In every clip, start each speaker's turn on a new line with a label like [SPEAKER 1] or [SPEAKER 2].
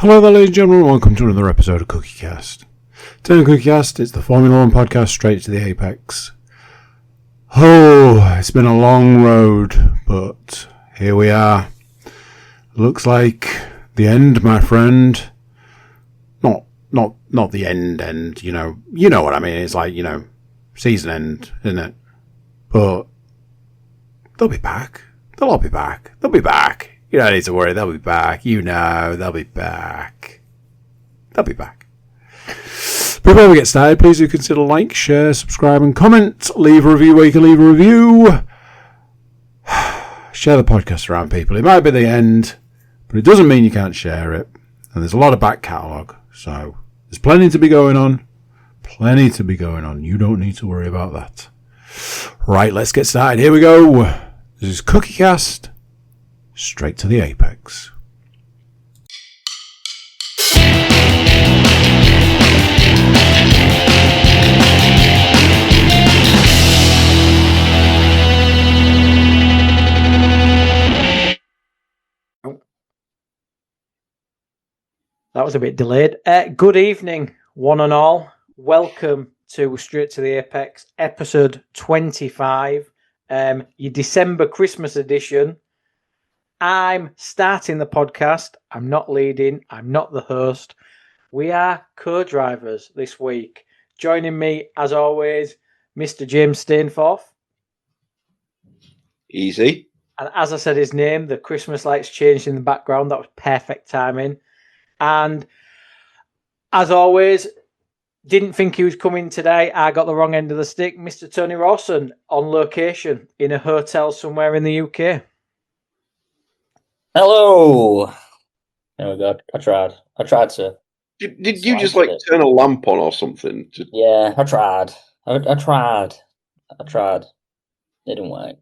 [SPEAKER 1] Hello there, ladies and gentlemen. Welcome to another episode of CookieCast. Today on CookieCast, it's the Formula One podcast straight to the apex. Oh, it's been a long road, but here we are. Looks like the end, my friend. Not the end. You know what I mean. It's like season end, isn't it? But they'll be back. They'll all be back. They'll be back. You don't need to worry, they'll be back. They'll be back. They'll be back. Before we get started, please do consider like, share, subscribe and comment. Leave a review where you can leave a review. Share the podcast around, people. It might be the end, but it doesn't mean you can't share it. And there's a lot of back catalogue, so there's plenty to be going on. You don't need to worry about that. Right, let's get started. Here we go. This is CookieCast. Straight to the apex.
[SPEAKER 2] That was a bit delayed. Good evening, one and all. Welcome to Straight to the Apex, episode 25, your December Christmas edition. I'm starting the podcast. I'm not leading. I'm not the host. We are co-drivers this week. Joining me, as always, Mr. James Stainforth.
[SPEAKER 3] Easy.
[SPEAKER 2] And as I said his name, the Christmas lights changed in the background. That was perfect timing. And as always, didn't think he was coming today. I got the wrong end of the stick. Mr. Tony Rawson on location in a hotel somewhere in the UK.
[SPEAKER 4] Hello. Oh my God, I tried to.
[SPEAKER 3] Did you just like turn a lamp on or something?
[SPEAKER 4] Yeah, I tried. I tried. It didn't work.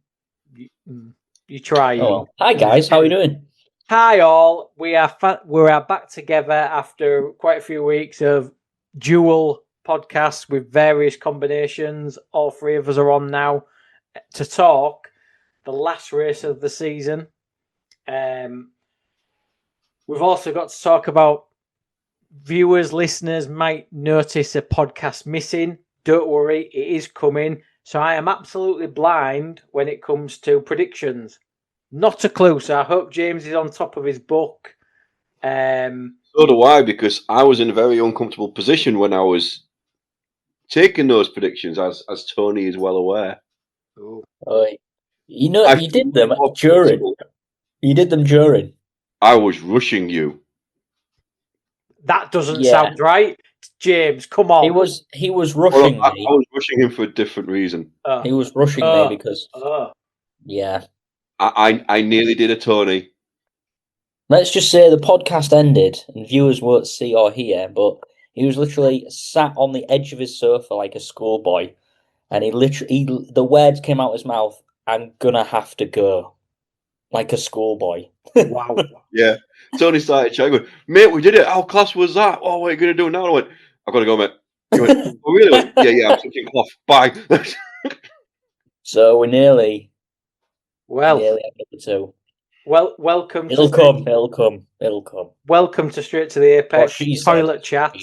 [SPEAKER 2] You try.
[SPEAKER 4] Oh, well. Hi guys, how are you doing?
[SPEAKER 2] Hi all. We are back together after quite a few weeks of dual podcasts with various combinations. All three of us are on now to talk the last race of the season. We've also got to talk about viewers, listeners might notice a podcast missing. Don't worry, it is coming. So I am absolutely blind when it comes to predictions. Not a clue. So I hope James is on top of his book.
[SPEAKER 3] So do I, because I was in a very uncomfortable position when I was taking those predictions, as Tony is well aware.
[SPEAKER 4] You did them during. You did them during.
[SPEAKER 3] I was rushing you.
[SPEAKER 2] That doesn't sound right, James. Come on.
[SPEAKER 4] He was rushing me.
[SPEAKER 3] I was rushing him for a different reason.
[SPEAKER 4] He was rushing me because. Yeah.
[SPEAKER 3] I nearly did a Tony.
[SPEAKER 4] Let's just say the podcast ended, and viewers won't see or hear, but he was literally sat on the edge of his sofa like a schoolboy, and the words came out of his mouth, "I'm gonna have to go." Like a schoolboy.
[SPEAKER 2] Wow.
[SPEAKER 3] Yeah. Tony started shouting, "Mate, we did it. How class was that? Oh, what are you going to do now?" I went, "I've got to go, mate." He went, "Oh, really?" I went, yeah, I'm switching cloth. Bye.
[SPEAKER 4] So we're nearly
[SPEAKER 2] at
[SPEAKER 4] number 2.
[SPEAKER 2] Well, welcome.
[SPEAKER 4] It'll come.
[SPEAKER 2] Welcome to Straight to the Apex. Toilet chat.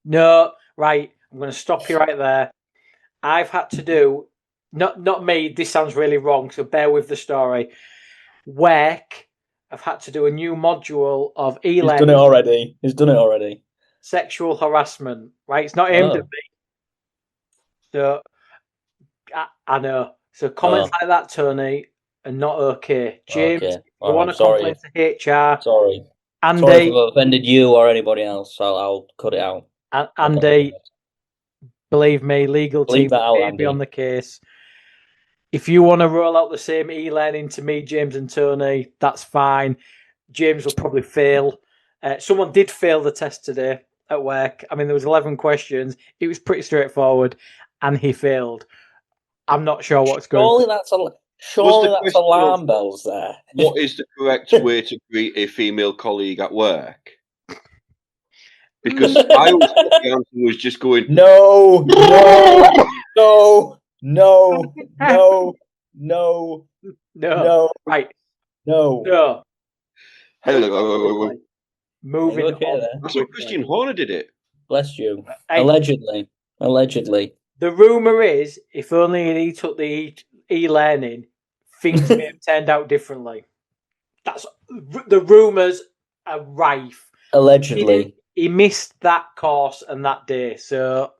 [SPEAKER 2] No, right. I'm going to stop you right there. I've had to do, not me, this sounds really wrong, so bear with the story. Work, I've had to do a new module of e-learning.
[SPEAKER 4] He's done it already.
[SPEAKER 2] Sexual harassment, right? It's not aimed at me. So, I know. So comments like that, Tony, are not okay. James, if you want to complain to HR.
[SPEAKER 4] Sorry.
[SPEAKER 2] Andy.
[SPEAKER 4] Sorry if I've offended you or anybody else. I'll cut it out.
[SPEAKER 2] Andy, believe me, legal team may be on the case. If you want to roll out the same e-learning to me, James and Tony, that's fine. James will probably fail. Someone did fail the test today at work. I mean, there was 11 questions. It was pretty straightforward, and he failed. I'm not sure what's going on.
[SPEAKER 4] Surely that's alarm bells there.
[SPEAKER 3] What is the correct way to greet a female colleague at work? Because I always thought the answer was just going,
[SPEAKER 4] No.
[SPEAKER 2] Right.
[SPEAKER 4] No.
[SPEAKER 3] hello.
[SPEAKER 2] moving
[SPEAKER 4] Okay,
[SPEAKER 2] on.
[SPEAKER 4] then.
[SPEAKER 3] I saw Christian Horner did it.
[SPEAKER 4] Bless you.
[SPEAKER 2] Hey,
[SPEAKER 4] Allegedly.
[SPEAKER 2] the rumour is, if only he took the e-learning, things may have turned out differently. That's the rumours are rife.
[SPEAKER 4] Allegedly.
[SPEAKER 2] He missed that course and that day, so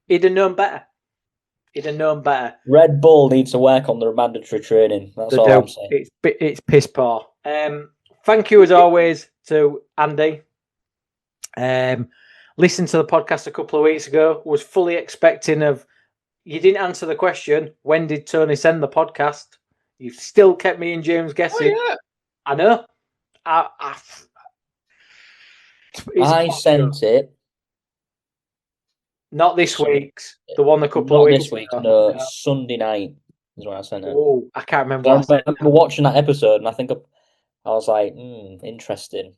[SPEAKER 2] he'd have known better.
[SPEAKER 4] Red Bull needs to work on their mandatory training. That's all I'm saying.
[SPEAKER 2] It's piss poor. Thank you as always to Andy. Listened to the podcast a couple of weeks ago. Was fully expecting of. You didn't answer the question. When did Tony send the podcast? You've still kept me and James guessing.
[SPEAKER 3] Oh, yeah.
[SPEAKER 2] I know.
[SPEAKER 4] I sent it.
[SPEAKER 2] Not this week's. The one a couple
[SPEAKER 4] Not
[SPEAKER 2] of weeks
[SPEAKER 4] this week.
[SPEAKER 2] ago.
[SPEAKER 4] No, Sunday night is when I sent it.
[SPEAKER 2] Oh, I can't remember.
[SPEAKER 4] I remember watching that episode, and I think I was like, interesting.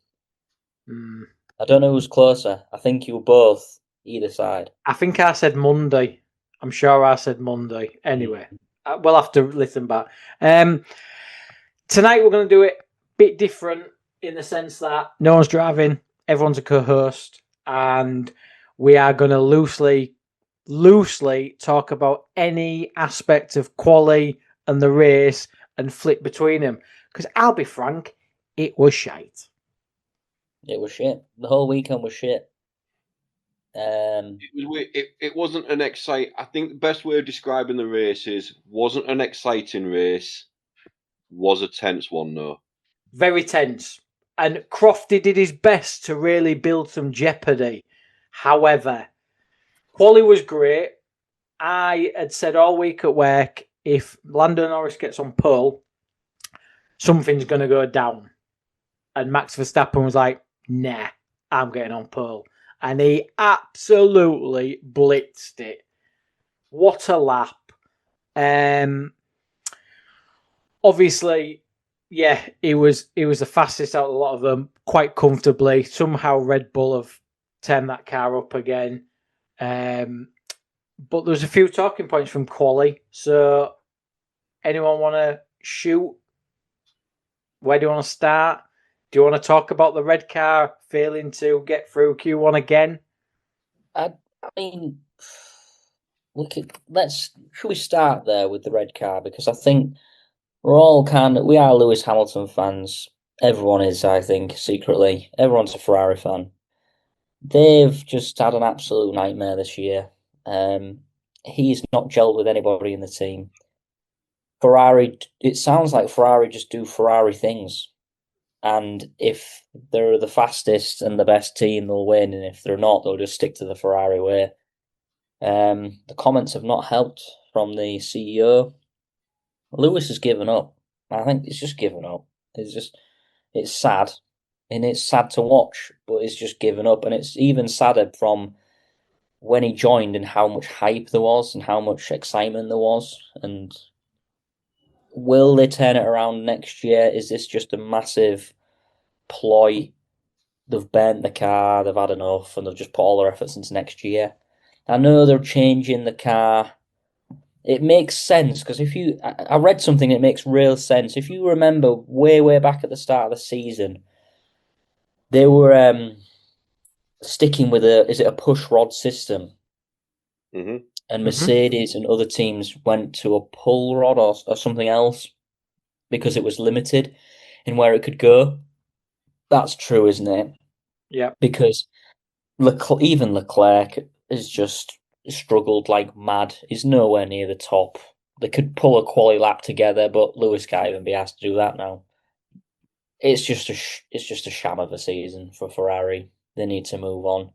[SPEAKER 4] I don't know who's closer. I think you were both either side.
[SPEAKER 2] I think I said Monday. I'm sure I said Monday. Anyway, we'll have to listen back. Tonight we're going to do it a bit different in the sense that no one's driving, everyone's a co-host, and we are going to loosely talk about any aspect of quali and the race and flip between them. Because I'll be frank, it was shite.
[SPEAKER 4] It was shit. The whole weekend was shit.
[SPEAKER 3] It wasn't an exciting. I think the best way of describing the race is wasn't an exciting race. Was a tense one though.
[SPEAKER 2] Very tense. And Crofty did his best to really build some jeopardy. However, quali was great. I had said all week at work, if Lando Norris gets on pole, something's going to go down. And Max Verstappen was like, nah, I'm getting on pole. And he absolutely blitzed it. What a lap. Obviously, yeah, he was the fastest out of a lot of them, quite comfortably. Somehow Red Bull have turned that car up again. But there's a few talking points from quali. So anyone want to shoot? Where do you want to start? Do you want to talk about the red car failing to get through Q1 again?
[SPEAKER 4] I mean, should we start there with the red car? Because I think we are Lewis Hamilton fans. Everyone is, I think, secretly. Everyone's a Ferrari fan. They've just had an absolute nightmare this year. He's not gelled with anybody in the team. Ferrari, it sounds like Ferrari just do Ferrari things. And if they're the fastest and the best team, they'll win. And if they're not, they'll just stick to the Ferrari way. The comments have not helped from the CEO. Lewis has given up. I think it's just given up. It's sad. And it's sad to watch, but it's just given up. And it's even sadder from when he joined and how much hype there was and how much excitement there was. And will they turn it around next year? Is this just a massive ploy? They've burnt the car, they've had enough, and they've just put all their efforts into next year. I know they're changing the car. It makes sense, because I read something that makes real sense. If you remember way back at the start of the season, they were sticking with a push rod system.
[SPEAKER 3] Mm-hmm.
[SPEAKER 4] And Mercedes and other teams went to a pull rod or something else because it was limited in where it could go. That's true, isn't it?
[SPEAKER 2] Yeah.
[SPEAKER 4] Because even Leclerc has just struggled like mad. He's nowhere near the top. They could pull a quali lap together, but Lewis can't even be asked to do that now. It's just a sham of a season for Ferrari. They need to move on.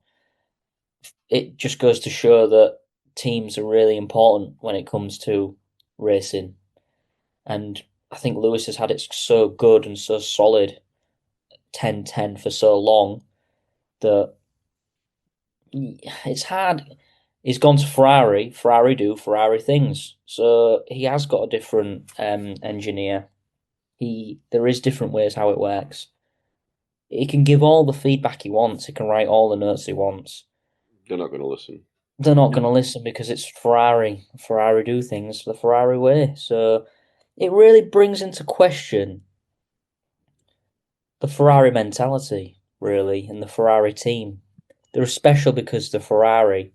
[SPEAKER 4] It just goes to show that teams are really important when it comes to racing. And I think Lewis has had it so good and so solid 10-10 for so long that it's hard. He's gone to Ferrari. Ferrari do Ferrari things. So he has got a different engineer. There is different ways how it works. He can give all the feedback he wants. He can write all the notes he wants.
[SPEAKER 3] They're not going to listen.
[SPEAKER 4] They're not going to listen because it's Ferrari. Ferrari do things the Ferrari way. So it really brings into question the Ferrari mentality. really, and the Ferrari team. They're special because they're Ferrari,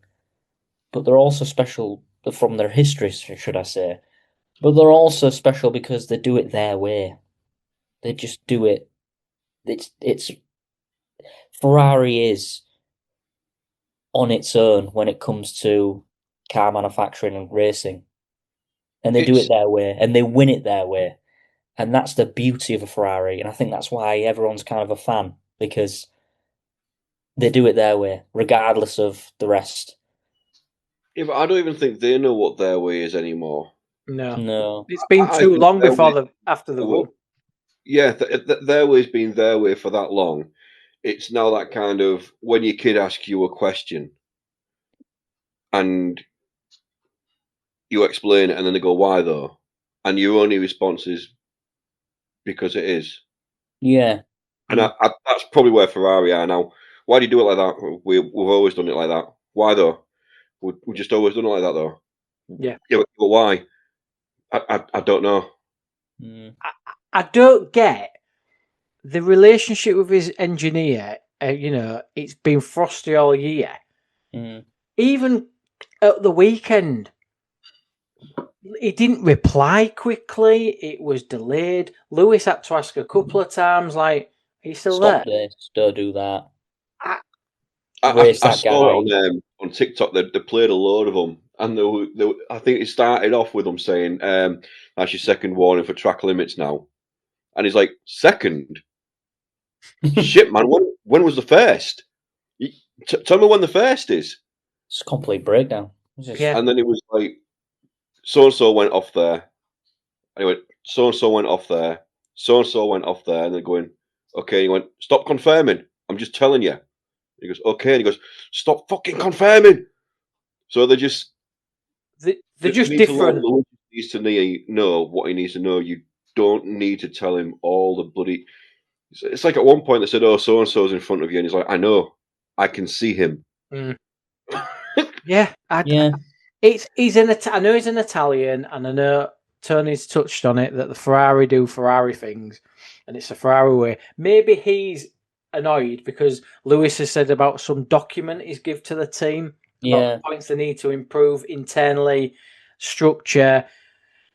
[SPEAKER 4] but they're also special from their history, should I say. But they're also special because they do it their way. They just do it. It's Ferrari is on its own when it comes to car manufacturing and racing. And they do it their way, and they win it their way. And that's the beauty of a Ferrari. And I think that's why everyone's kind of a fan, because they do it their way, regardless of the rest.
[SPEAKER 3] Yeah, but I don't even think they know what their way is anymore.
[SPEAKER 4] No.
[SPEAKER 2] It's been too long after the win.
[SPEAKER 3] Yeah, their way's been their way for that long. It's now that kind of when your kid asks you a question and you explain it and then they go, why though? And your only response is because it is.
[SPEAKER 4] Yeah.
[SPEAKER 3] And that's probably where Ferrari are now. Why do you do it like that? We've always done it like that. Why though? We just always done it like that though.
[SPEAKER 2] Yeah.
[SPEAKER 3] Yeah, but why? I don't know.
[SPEAKER 2] I don't get the relationship with his engineer. It's been frosty all year. Even at the weekend, he didn't reply quickly. It was delayed. Lewis had to ask a couple of times, like, are you still
[SPEAKER 4] Stop
[SPEAKER 2] there?
[SPEAKER 4] this. Don't do that.
[SPEAKER 3] I saw on TikTok they played a load of them, and I think it started off with them saying, "That's your second warning for track limits now," and he's like, "Second? Shit, man! When was the first? Tell me when the first is."
[SPEAKER 4] It's a complete breakdown.
[SPEAKER 2] Yeah.
[SPEAKER 3] And then it was like, so and so went off there. Anyway, so and so went off there. So and so went off there, and they're going, "Okay." He went, "Stop confirming. I'm just telling you." He goes, "Okay," and he goes, "Stop fucking confirming." So they're just
[SPEAKER 2] different.
[SPEAKER 3] Lewis needs to know what he needs to know. You don't need to tell him all the bloody. It's like at one point they said, "Oh, so and so's in front of you," and he's like, "I know, I can see him."
[SPEAKER 2] Yeah, I know he's an Italian, and I know Tony's touched on it that the Ferrari do Ferrari things, and it's a Ferrari way. Maybe he's annoyed because Lewis has said about some document he's give to the team about points they need to improve internally, structure.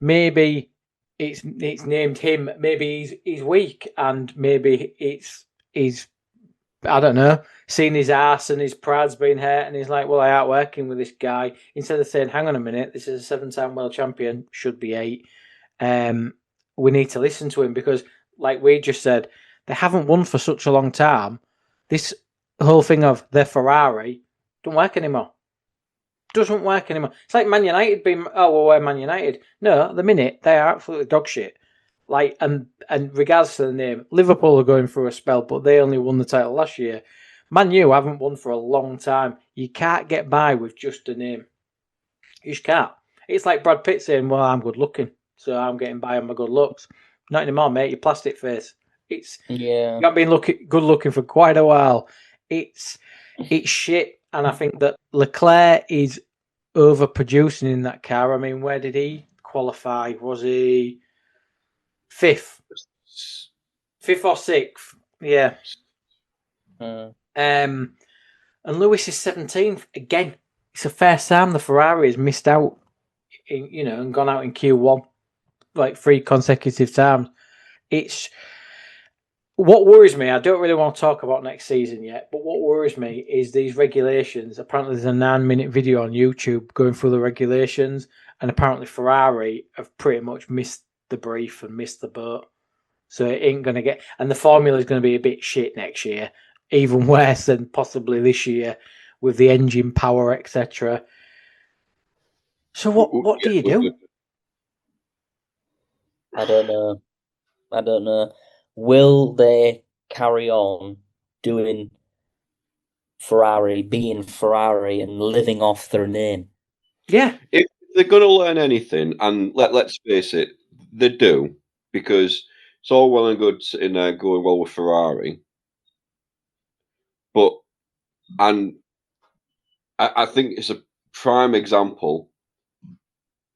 [SPEAKER 2] Maybe it's named him. Maybe he's weak, and maybe he's I don't know, seeing his ass and his pride's been hurt, and he's like, well, I ain't working with this guy. Instead of saying, hang on a minute, this is a 7-time world champion, should be 8. We need to listen to him because, like we just said, they haven't won for such a long time. This whole thing of they're Ferrari don't work anymore. Doesn't work anymore. It's like Man United being, we're Man United. No, at the minute, they are absolutely dog shit. Like, and regards to the name, Liverpool are going through a spell, but they only won the title last year. Man U haven't won for a long time. You can't get by with just a name. You just can't. It's like Brad Pitt saying, well, I'm good looking, so I'm getting by on my good looks. Not anymore, mate. You plastic face. You haven't been good looking for quite a while. It's shit, and I think that Leclerc is overproducing in that car. I mean, where did he qualify? Was he 5th or 6th? Yeah. And Lewis is 17th again. It's the first time the Ferrari has missed out, and gone out in Q1 like 3 consecutive times. It's what worries me. I don't really want to talk about next season yet, but what worries me is these regulations. Apparently, there's a 9-minute video on YouTube going through the regulations, and apparently Ferrari have pretty much missed the brief and missed the boat. So it ain't going to get... And the formula is going to be a bit shit next year, even worse than possibly this year with the engine power, etc. So what do you do?
[SPEAKER 4] I don't know. Will they carry on doing Ferrari, being Ferrari, and living off their name?
[SPEAKER 2] Yeah.
[SPEAKER 3] If they're going to learn anything, and let's face it, they do, because it's all well and good sitting there going well with Ferrari. But, and I think it's a prime example.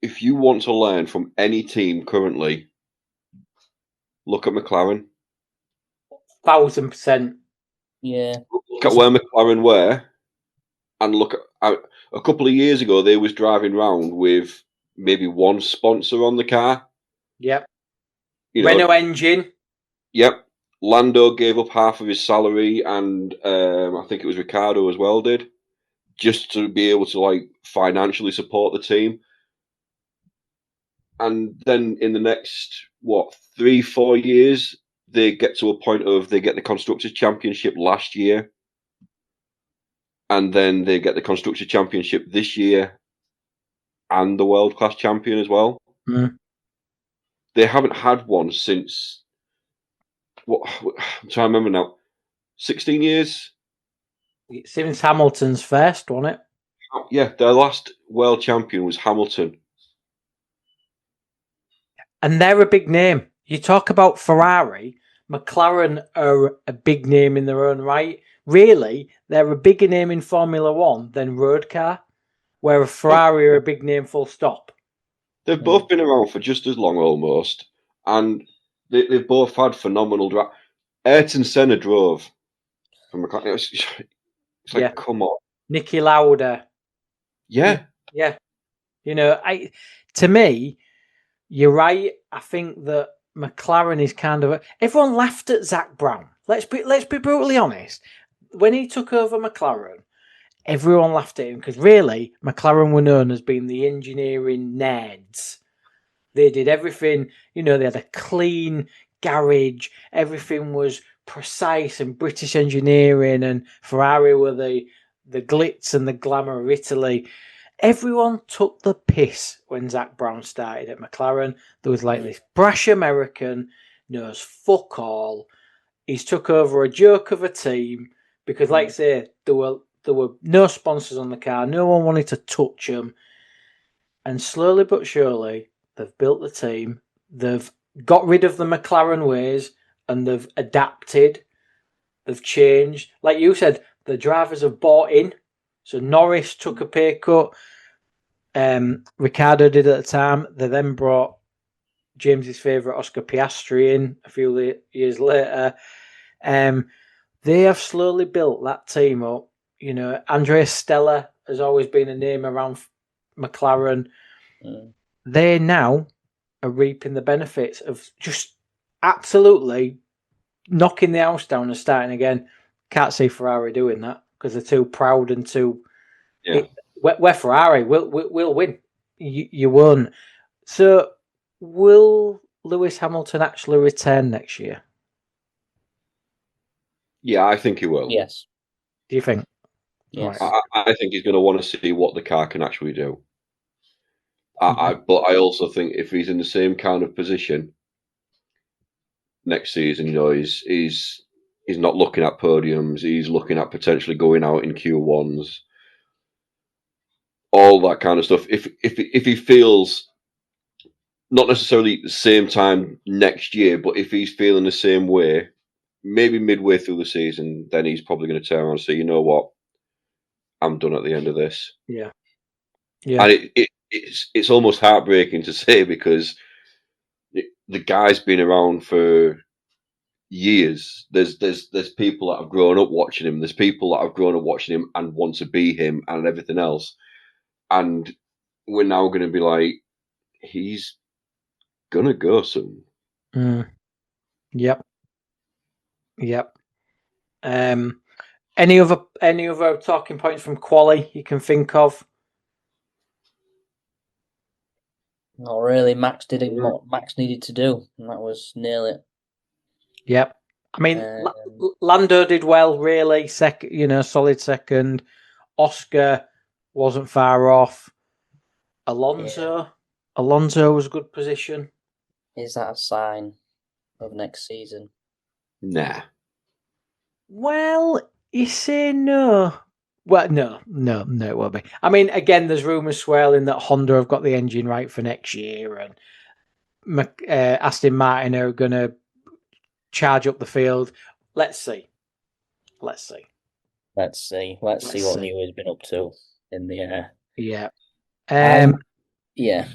[SPEAKER 3] If you want to learn from any team currently, look at McLaren.
[SPEAKER 2] 1,000%.
[SPEAKER 4] Yeah.
[SPEAKER 3] Look at where McLaren were, and look at a couple of years ago they was driving around with maybe one sponsor on the car.
[SPEAKER 2] Yep.
[SPEAKER 3] You know,
[SPEAKER 2] Renault engine.
[SPEAKER 3] Yep. Lando gave up half of his salary, and I think it was Ricardo as well did, just to be able to like financially support the team. And then in the next 3-4 years, they get to a point of they get the Constructors' Championship last year, and then they get the Constructors' Championship this year, and the World Class Champion as well.
[SPEAKER 2] Mm.
[SPEAKER 3] They haven't had one since I'm trying to remember now. 16 years.
[SPEAKER 2] Since Hamilton's first, wasn't it?
[SPEAKER 3] Yeah, their last world champion was Hamilton.
[SPEAKER 2] And they're a big name. You talk about Ferrari, McLaren are a big name in their own right. Really, they're a bigger name in Formula One than road car, where Ferrari are a big name full stop.
[SPEAKER 3] They've both been around for just as long almost, and they've both had phenomenal drive. Ayrton Senna drove from McLaren. It's like, come on.
[SPEAKER 2] Niki Lauda.
[SPEAKER 3] Yeah.
[SPEAKER 2] Yeah. You know, to me, you're right. I think that McLaren is kind of everyone laughed at Zach Brown. Let's be brutally honest. When he took over McLaren, everyone laughed at him because really McLaren were known as being the engineering nerds. They did everything. You know, they had a clean garage. Everything was precise and British engineering, and Ferrari were the glitz and the glamour of Italy. Everyone took the piss when Zach Brown started at McLaren. There was like this brash American, knows fuck all. He's took over a joke of a team because, like I say, there were no sponsors on the car. No one wanted to touch them. And slowly but surely, they've built the team. They've got rid of the McLaren ways and they've adapted. They've changed. Like you said, the drivers have bought in. So Norris took a pay cut. Ricardo did at the time. They then brought James's favourite Oscar Piastri in a few years later. They have slowly built that team up. You know, Andrea Stella has always been a name around McLaren. They now are reaping the benefits of just absolutely knocking the house down and starting again. Can't see Ferrari doing that because they're too proud and too.
[SPEAKER 3] Yeah.
[SPEAKER 2] We're Ferrari. We'll win. You won't. So, will Lewis Hamilton actually return next year?
[SPEAKER 3] Yeah, I think he will.
[SPEAKER 4] Yes.
[SPEAKER 2] Do you think?
[SPEAKER 4] Yes.
[SPEAKER 3] I think he's going to want to see what the car can actually do. But I also think if he's in the same kind of position next season, you know, he's not looking at podiums. He's looking at potentially going out in Q1s, all that kind of stuff. If he feels not necessarily the same time next year, but if he's feeling the same way, maybe midway through the season, then he's probably going to turn around and say, you know what, I'm done at the end of this.
[SPEAKER 2] Yeah.
[SPEAKER 3] And it's almost heartbreaking to say because the guy's been around for years. There's people that have grown up watching him. There's people that have grown up watching him and want to be him and everything else. And we're now going to be like, he's going to go soon.
[SPEAKER 2] Yep. Any other talking points from Quali you can think of?
[SPEAKER 4] Not really. Max did what Max needed to do, and that was nail it.
[SPEAKER 2] Yep. I mean, Lando did well, really. Second, solid second. Oscar wasn't far off. Alonso was a good position.
[SPEAKER 4] Is that a sign of next season?
[SPEAKER 3] Nah.
[SPEAKER 2] Well, you say no. Well, no, it won't be. I mean, again, there's rumours swirling that Honda have got the engine right for next year, and Aston Martin are going to charge up the field. Let's see.
[SPEAKER 4] Let's see what New has been up to in the air.
[SPEAKER 2] Yeah.
[SPEAKER 4] Yeah.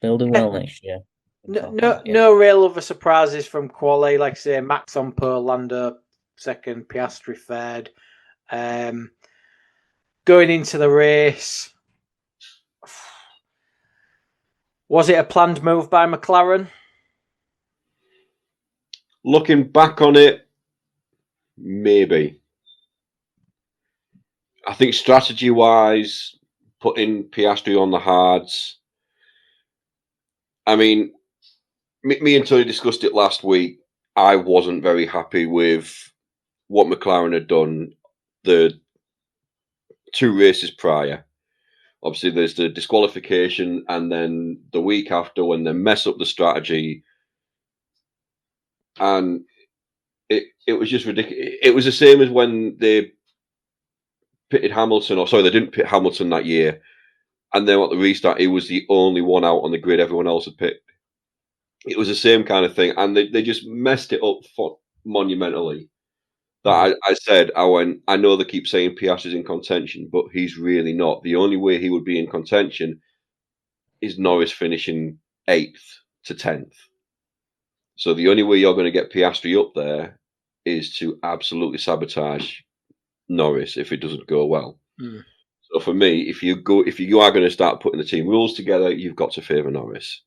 [SPEAKER 4] Building well next year.
[SPEAKER 2] No real other surprises from Quali. Like I say, Max on pole, Lando second, Piastri third. Going into the race, was it a planned move by McLaren?
[SPEAKER 3] Looking back on it, maybe. I think strategy-wise, putting Piastri on the hards. I mean, me and Tony discussed it last week. I wasn't very happy with what McLaren had done the 2 races prior. Obviously, there's the disqualification, and then the week after when they mess up the strategy, and it was just ridiculous. It was the same as when they pitted Hamilton, or sorry, they didn't pit Hamilton that year, and then at the restart, he was the only one out on the grid. Everyone else had picked. It was the same kind of thing, and they just messed it up monumentally. That I said, I know they keep saying Piastri's in contention, but he's really not. The only way he would be in contention is Norris finishing 8th to 10th. So the only way you're going to get Piastri up there is to absolutely sabotage Norris if it doesn't go well. So for me, if you are going to start putting the team rules together, you've got to favour Norris.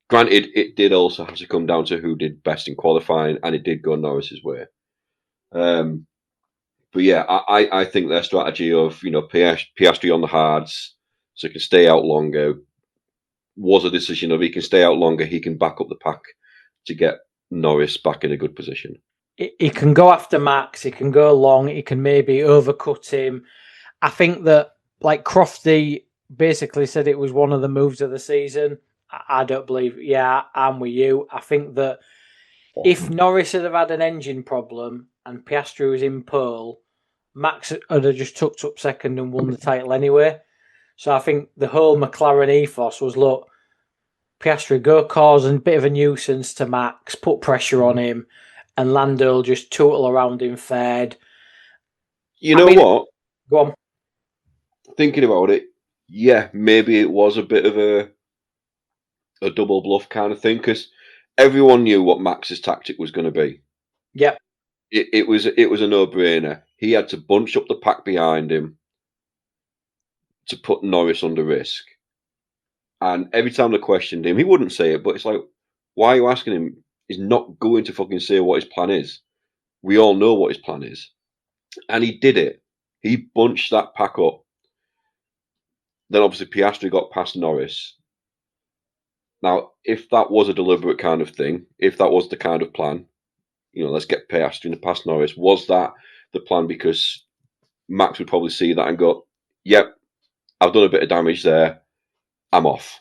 [SPEAKER 3] Granted, it did also have to come down to who did best in qualifying, and it did go Norris's way. But yeah, I think their strategy of Piastri on the hards so he can stay out longer was a decision of he can stay out longer, he can back up the pack to get Norris back in a good position.
[SPEAKER 2] He can go after Max, he can go long, he can maybe overcut him. I think that, like, Crofty basically said it was one of the moves of the season. I don't believe, I'm with you. I think that if Norris had have had an engine problem and Piastri was in pole, Max would have just tucked up second and won the title anyway. So I think the whole McLaren ethos was, look, Piastri, go cause a bit of a nuisance to Max, put pressure on him, and Lando will just tootle around in third.
[SPEAKER 3] What?
[SPEAKER 2] Go on.
[SPEAKER 3] Thinking about it, yeah, maybe it was a bit of a double bluff kind of thing, because everyone knew what Max's tactic was going to be.
[SPEAKER 2] Yep.
[SPEAKER 3] It was a no-brainer. He had to bunch up the pack behind him to put Norris under risk. And every time they questioned him, he wouldn't say it, but it's like, why are you asking him? He's not going to fucking say what his plan is. We all know what his plan is. And he did it. He bunched that pack up. Then obviously Piastri got past Norris. Now, if that was a deliberate kind of thing, if that was the kind of plan, let's get Piastri past Norris, was that the plan? Because Max would probably see that and go, yep, I've done a bit of damage there. I'm off.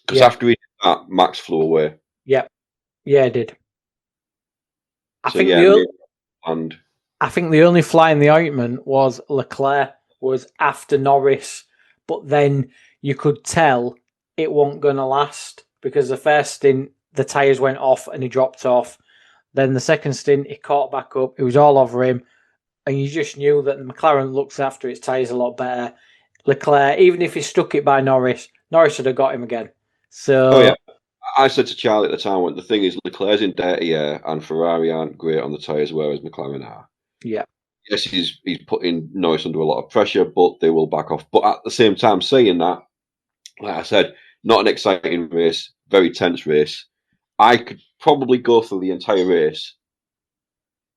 [SPEAKER 3] Because after he did that, Max flew away.
[SPEAKER 2] Yep. Yeah, it did. I think the only fly in the ointment was Leclerc was after Norris, but then you could tell it wasn't going to last because the first stint, the tyres went off and he dropped off. Then the second stint, he caught back up. It was all over him. And you just knew that the McLaren looks after its tyres a lot better. Leclerc, even if he stuck it by Norris would have got him again. So,
[SPEAKER 3] I said to Charlie at the time, the thing is, Leclerc's in dirty air and Ferrari aren't great on the tyres, whereas McLaren are.
[SPEAKER 2] Yeah.
[SPEAKER 3] Yes, he's putting Norris under a lot of pressure, but they will back off. But at the same time, saying that, like I said, not an exciting race, very tense race. I could probably go through the entire race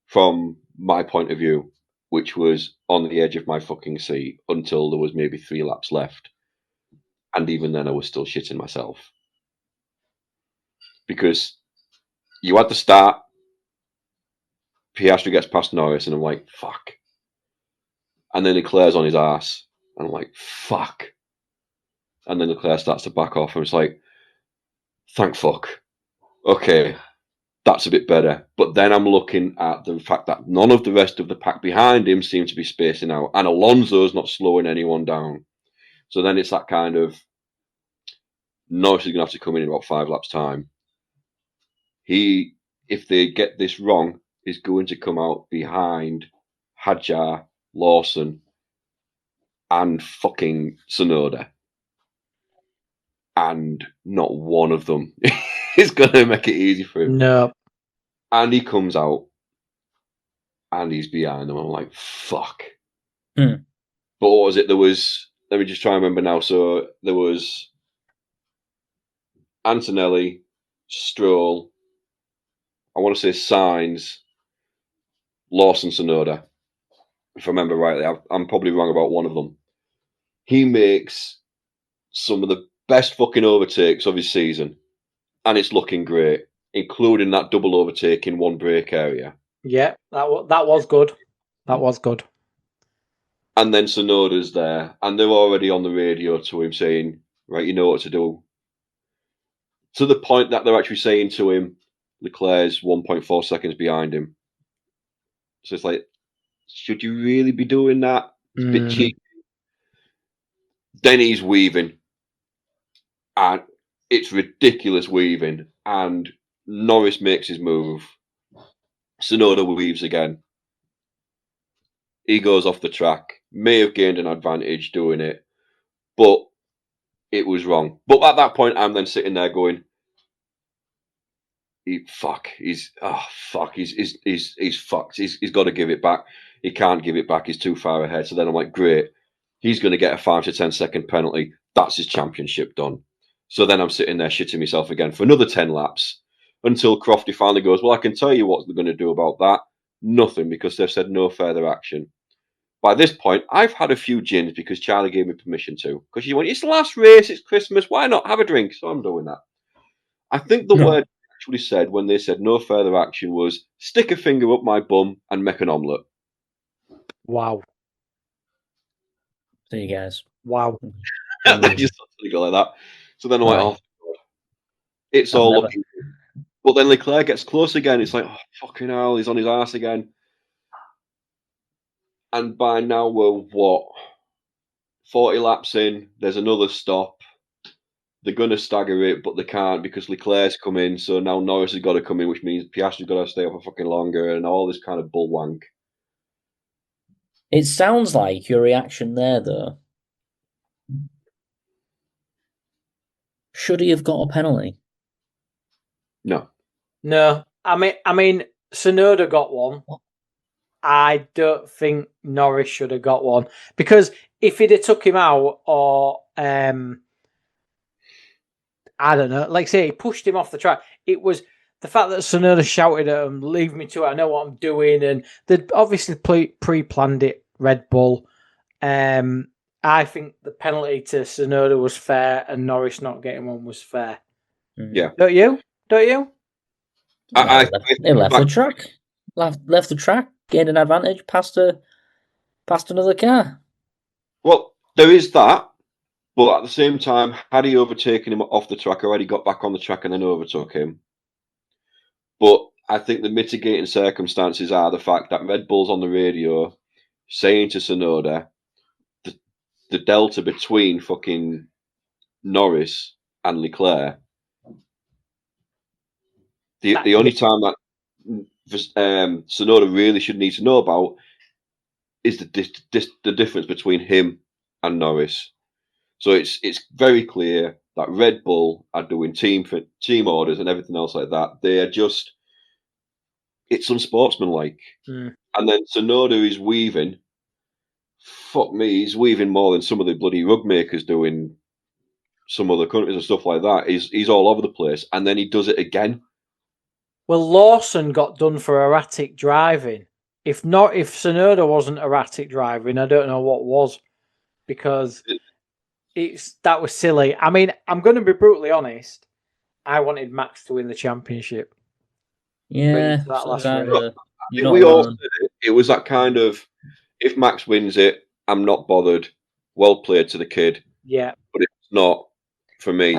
[SPEAKER 3] from my point of view, which was on the edge of my fucking seat until there was maybe 3 laps left. And even then I was still shitting myself. Because you had the start, Piastri gets past Norris, and I'm like, fuck. And then Leclerc's on his ass, and I'm like, fuck. And then Leclerc starts to back off, and it's like, thank fuck. Okay, that's a bit better. But then I'm looking at the fact that none of the rest of the pack behind him seem to be spacing out, and Alonso's not slowing anyone down. So then it's that kind of, Norris is going to have to come in about 5 laps' time. He, if they get this wrong, is going to come out behind Hadjar, Lawson, and fucking Tsunoda. And not one of them is going to make it easy for him.
[SPEAKER 2] No.
[SPEAKER 3] And he comes out and he's behind them. I'm like, fuck.
[SPEAKER 4] Hmm.
[SPEAKER 3] But what was it? There was, let me just try and remember now. So there was Antonelli, Stroll, I want to say Sainz, Lawson, Tsunoda. If I remember rightly, I'm probably wrong about one of them. He makes some of the best fucking overtakes of his season, and it's looking great, including that double overtake in one brake area.
[SPEAKER 2] Yeah, that was good. That was good.
[SPEAKER 3] And then Tsunoda's there, and they're already on the radio to him saying, right, you know what to do. To the point that they're actually saying to him, Leclerc's 1.4 seconds behind him. So it's like, should you really be doing that? It's a bit cheap. Then he's weaving. And it's ridiculous weaving. And Norris makes his move. Tsunoda weaves again. He goes off the track. May have gained an advantage doing it. But it was wrong. But at that point, I'm then sitting there going, he's fucked. He's fucked. He's got to give it back. He can't give it back. He's too far ahead. So then I'm like, great. He's going to get a 5 to 10 second penalty. That's his championship done. So then I'm sitting there shitting myself again for another 10 laps until Crofty finally goes, well, I can tell you what they're going to do about that. Nothing, because they've said no further action. By this point, I've had a few gins because Charlie gave me permission to. Because she went, it's the last race, it's Christmas, why not have a drink? So I'm doing that. I think the word actually said when they said no further action was stick a finger up my bum and make an omelette.
[SPEAKER 2] Wow.
[SPEAKER 4] There you guys.
[SPEAKER 2] Wow.
[SPEAKER 3] And they just go like that. So then I'm like, oh, God. It's all looking good. But then Leclerc gets close again. It's like, oh, fucking hell, he's on his arse again. And by now we're, 40 laps in, there's another stop. They're going to stagger it, but they can't because Leclerc's come in. So now Norris has got to come in, which means Piastri's got to stay up for fucking longer and all this kind of bullwank.
[SPEAKER 4] It sounds like your reaction there, though. Should he have got a penalty?
[SPEAKER 3] No.
[SPEAKER 2] I mean, Tsunoda got one. I don't think Norris should have got one because if he'd have took him out, or I don't know, like say he pushed him off the track. It was the fact that Tsunoda shouted at him, "Leave me to it! I know what I'm doing," and they'd obviously pre-planned it. Red Bull. I think the penalty to Tsunoda was fair, and Norris not getting one was fair.
[SPEAKER 3] Yeah.
[SPEAKER 2] Don't you?
[SPEAKER 4] He left the track. Left the track, gained an advantage past another car.
[SPEAKER 3] Well, there is that, but at the same time, had he overtaken him off the track, or had he got back on the track and then overtook him? But I think the mitigating circumstances are the fact that Red Bull's on the radio saying to Tsunoda, the delta between fucking Norris and Leclerc, the only time that Tsunoda really should need to know about is the difference between him and Norris. So it's very clear that Red Bull are doing team orders and everything else like that. They are just, it's unsportsmanlike. And then Tsunoda is weaving. Fuck me, he's weaving more than some of the bloody rug makers do in some other countries and stuff like that. He's all over the place, and then he does it again.
[SPEAKER 2] Well, Lawson got done for erratic driving. If Tsunoda wasn't erratic driving, I don't know what was, because that was silly. I mean, I'm going to be brutally honest. I wanted Max to win the championship.
[SPEAKER 4] Yeah,
[SPEAKER 3] we all said it was that kind of, if Max wins it, I'm not bothered. Well played to the kid.
[SPEAKER 2] Yeah.
[SPEAKER 3] But if it's not, for me,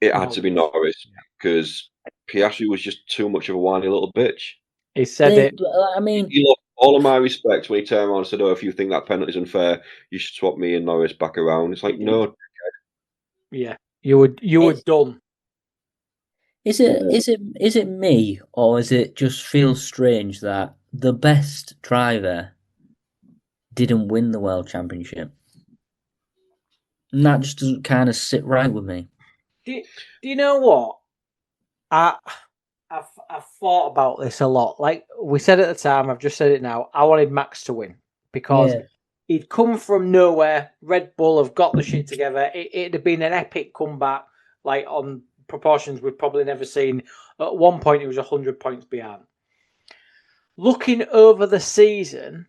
[SPEAKER 3] it had to be Norris, because Piastri was just too much of a whiny little bitch.
[SPEAKER 2] He said it.
[SPEAKER 4] I mean,
[SPEAKER 3] he lost all of my respect when he turned around and said, "Oh, if you think that penalty's unfair, you should swap me and Norris back around." It's like, no.
[SPEAKER 2] Yeah, you were done.
[SPEAKER 4] Is it me, or is it just feels strange that the best driver didn't win the World Championship? And that just doesn't kind of sit right with me.
[SPEAKER 2] Do you know what? I've thought about this a lot. Like we said at the time, I've just said it now. I wanted Max to win because he'd come from nowhere. Red Bull have got the shit together. It'd have been an epic comeback, like on proportions we've probably never seen. At one point, he was 100 points behind. Looking over the season,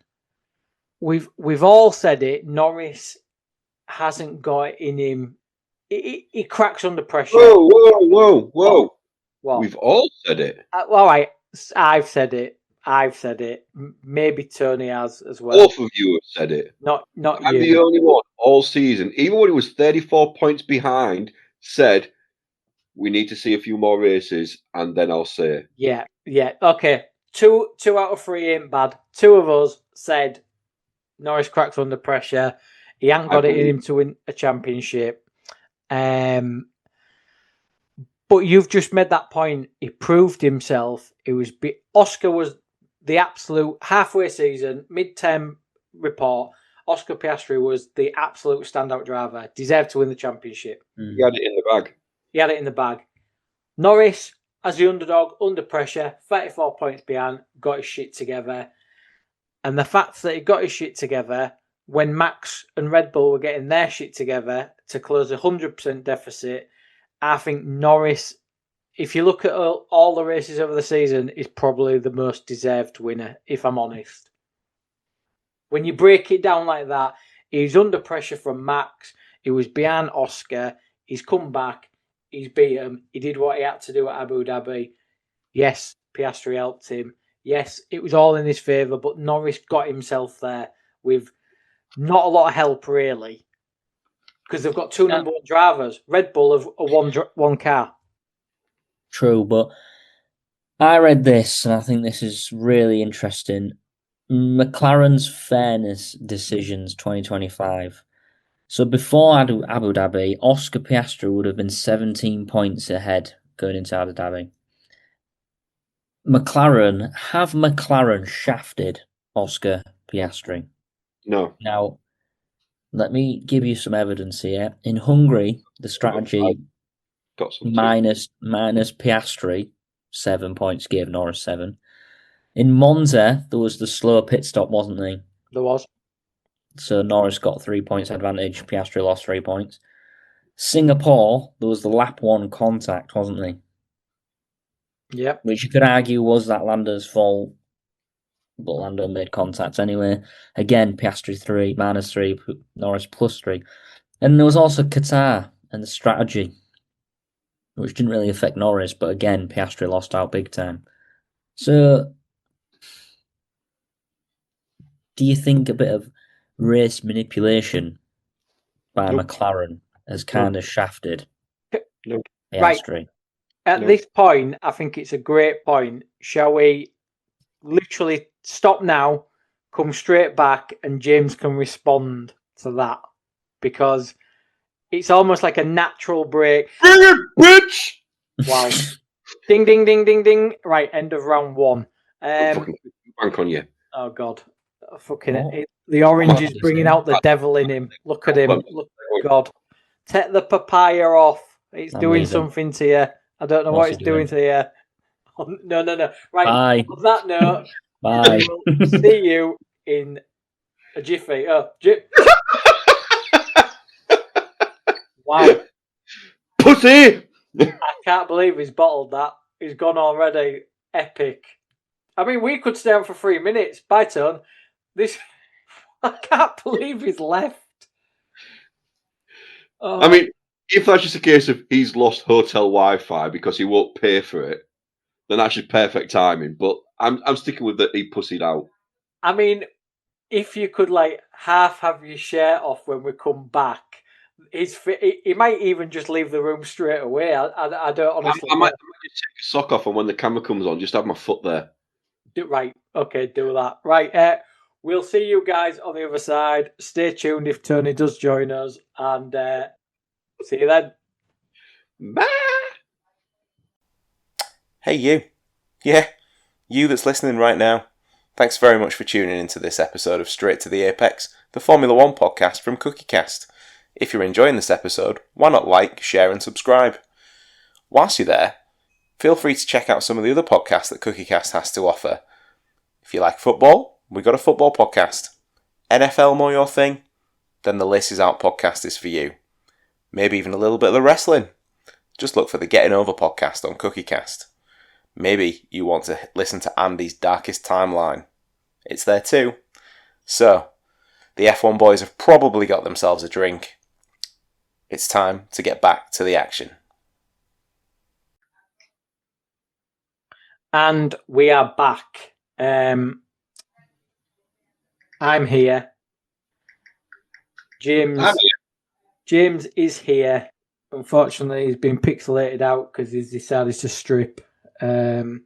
[SPEAKER 2] we've all said it. Norris hasn't got it in him. He cracks under pressure.
[SPEAKER 3] Whoa. What? We've all said it.
[SPEAKER 2] All right, I've said it. Maybe Tony has as well.
[SPEAKER 3] Both of you have said it.
[SPEAKER 2] Not
[SPEAKER 3] I'm
[SPEAKER 2] you.
[SPEAKER 3] the only one all season, even when he was 34 points behind, said we need to see a few more races and then I'll say.
[SPEAKER 2] Yeah. Okay. Two out of three ain't bad. Two of us said Norris cracks under pressure. He ain't got it in him to win a championship. But you've just made that point. He proved himself. Oscar was the absolute halfway season, mid-term report. Oscar Piastri was the absolute standout driver. Deserved to win the championship.
[SPEAKER 3] He had it in the bag.
[SPEAKER 2] Norris, as the underdog, under pressure, 34 points behind, got his shit together. And the fact that he got his shit together when Max and Red Bull were getting their shit together to close a 100% deficit, I think Norris, if you look at all the races over the season, is probably the most deserved winner, if I'm honest. When you break it down like that, he's under pressure from Max. He was behind Oscar. He's come back. He's beat him. He did what he had to do at Abu Dhabi. Yes, Piastri helped him. Yes, it was all in his favour, but Norris got himself there with not a lot of help, really. Because they've got two number one drivers. Red Bull have one car.
[SPEAKER 4] True, but I read this, and I think this is really interesting. McLaren's fairness decisions 2025. So before Abu Dhabi, Oscar Piastri would have been 17 points ahead going into Abu Dhabi. Have McLaren shafted Oscar Piastri?
[SPEAKER 3] No.
[SPEAKER 4] Now, let me give you some evidence here. In Hungary, the strategy minus Piastri, 7 points, gave Norris 7. In Monza, there was the slow pit stop, wasn't there?
[SPEAKER 2] There was.
[SPEAKER 4] So Norris got 3 points advantage, Piastri lost 3 points. Singapore, there was the lap 1 contact, wasn't there?
[SPEAKER 2] Yep.
[SPEAKER 4] Which you could argue was that Lando's fault, but Lando made contact anyway. Again, Piastri 3, minus 3, Norris plus 3. And there was also Qatar and the strategy, which didn't really affect Norris, but again, Piastri lost out big time. So, do you think a bit of race manipulation by McLaren has kind of shafted Piastri?
[SPEAKER 2] Right. At this point, I think it's a great point. Shall we literally stop now, come straight back, and James can respond to that? Because it's almost like a natural break.
[SPEAKER 3] Bring it, bitch!
[SPEAKER 2] Wow. Ding, ding, ding, ding, ding. Right, end of round 1.
[SPEAKER 3] Fucking bank on you.
[SPEAKER 2] Oh, God. The orange is bringing out the devil in him. Look at him. Look, God. Take the papaya off. It's doing something to you. I don't know what it's doing to you. Oh, no. Right.
[SPEAKER 4] Bye.
[SPEAKER 2] On that note,
[SPEAKER 4] bye.
[SPEAKER 2] We'll see you in a jiffy. Wow.
[SPEAKER 3] Pussy!
[SPEAKER 2] I can't believe he's bottled that. He's gone already. Epic. I mean, we could stay on for 3 minutes. Bye, Tone. I can't believe he's left. Oh.
[SPEAKER 3] I mean, if that's just a case of he's lost hotel Wi-Fi because he won't pay for it, then that's just perfect timing. But I'm sticking with that he pussied out.
[SPEAKER 2] I mean, if you could half have your shirt off when we come back, he might even just leave the room straight away. I don't honestly.
[SPEAKER 3] I might just take a sock off, and when the camera comes on, just have my foot there.
[SPEAKER 2] Right. Okay. Do that. Right. We'll see you guys on the other side. Stay tuned if Tony does join us, and see you then.
[SPEAKER 3] Bye.
[SPEAKER 5] Hey, you. Yeah, you that's listening right now. Thanks very much for tuning into this episode of Straight to the Apex, the Formula One podcast from CookieCast. If you're enjoying this episode, why not like, share and subscribe? Whilst you're there, feel free to check out some of the other podcasts that CookieCast has to offer. If you like football, we've got a football podcast. NFL more your thing? Then the Laces Out podcast is for you. Maybe even a little bit of the wrestling. Just look for the Getting Over podcast on CookieCast. Maybe you want to listen to Andy's Darkest Timeline. It's there too. So, the F1 boys have probably got themselves a drink. It's time to get back to the action.
[SPEAKER 2] And we are back. I'm here. James is here. Unfortunately, he's been pixelated out because he's decided to strip. Tony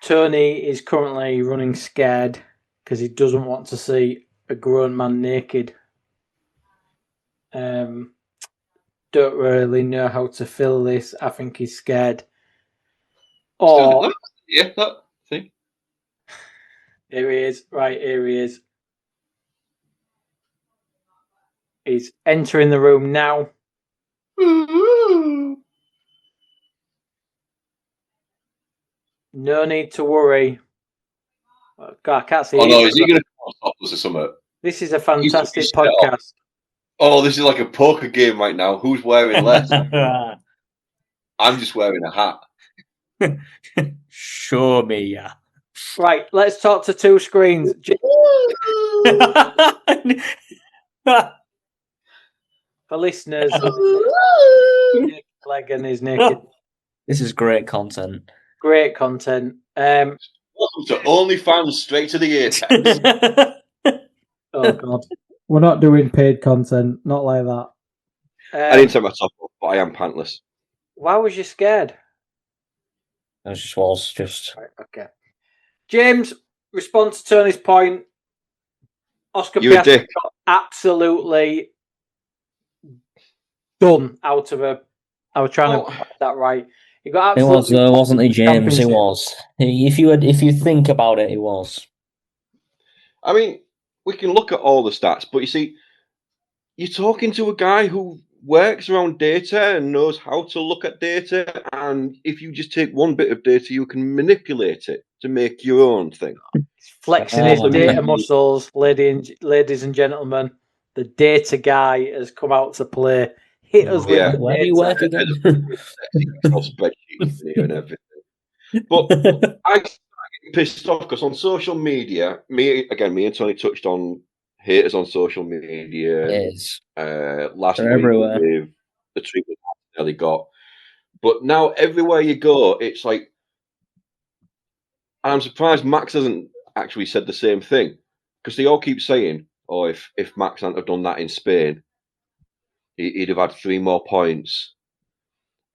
[SPEAKER 2] is currently running scared because he doesn't want to see a grown man naked. Don't really know how to fill this. I think he's scared. Or
[SPEAKER 3] yeah, that thing.
[SPEAKER 2] Here he is. Right, here he is. He's entering the room now. No need to worry. Oh, God, I can't see.
[SPEAKER 3] Oh no, is he going to stop us or something?
[SPEAKER 2] This is a fantastic podcast.
[SPEAKER 3] Oh, this is like a poker game right now. Who's wearing less? I'm just wearing a hat.
[SPEAKER 4] Show me, yeah.
[SPEAKER 2] Right, let's talk to two screens. For listeners, Legan is naked.
[SPEAKER 4] This is great content.
[SPEAKER 2] Great content.
[SPEAKER 3] Welcome to OnlyFans, straight to the apex.
[SPEAKER 2] Oh God, we're not doing paid content. Not like that.
[SPEAKER 3] I didn't take my top off, but I am pantless.
[SPEAKER 2] Why was you scared?
[SPEAKER 4] I was just.
[SPEAKER 2] Right, okay. James, respond to Tony's point. Oscar
[SPEAKER 3] You're a
[SPEAKER 2] Piastri
[SPEAKER 3] dick.
[SPEAKER 2] got absolutely done out of a. I was trying to get that right. He got
[SPEAKER 4] It was,
[SPEAKER 2] absolutely.
[SPEAKER 4] wasn't it, James? It
[SPEAKER 2] championship.
[SPEAKER 4] was. If you think about it, it was.
[SPEAKER 3] I mean, we can look at all the stats, but you see, you're talking to a guy who works around data and knows how to look at data, and if you just take one bit of data, you can manipulate it to make your own thing.
[SPEAKER 2] Flexing his data muscles, ladies and gentlemen. The data guy has come out to play. Hit us with the
[SPEAKER 4] Where do you work again?
[SPEAKER 3] Excel spreadsheets and everything. But I get pissed off because on social media, me and Tony touched on haters on social media.
[SPEAKER 4] Yes.
[SPEAKER 3] Last
[SPEAKER 4] They're
[SPEAKER 3] week
[SPEAKER 4] everywhere.
[SPEAKER 3] with the treatment they got. But now everywhere you go, it's like, and I'm surprised Max hasn't actually said the same thing, because they all keep saying, "Oh, if Max hadn't have done that in Spain, he'd have had 3 more points,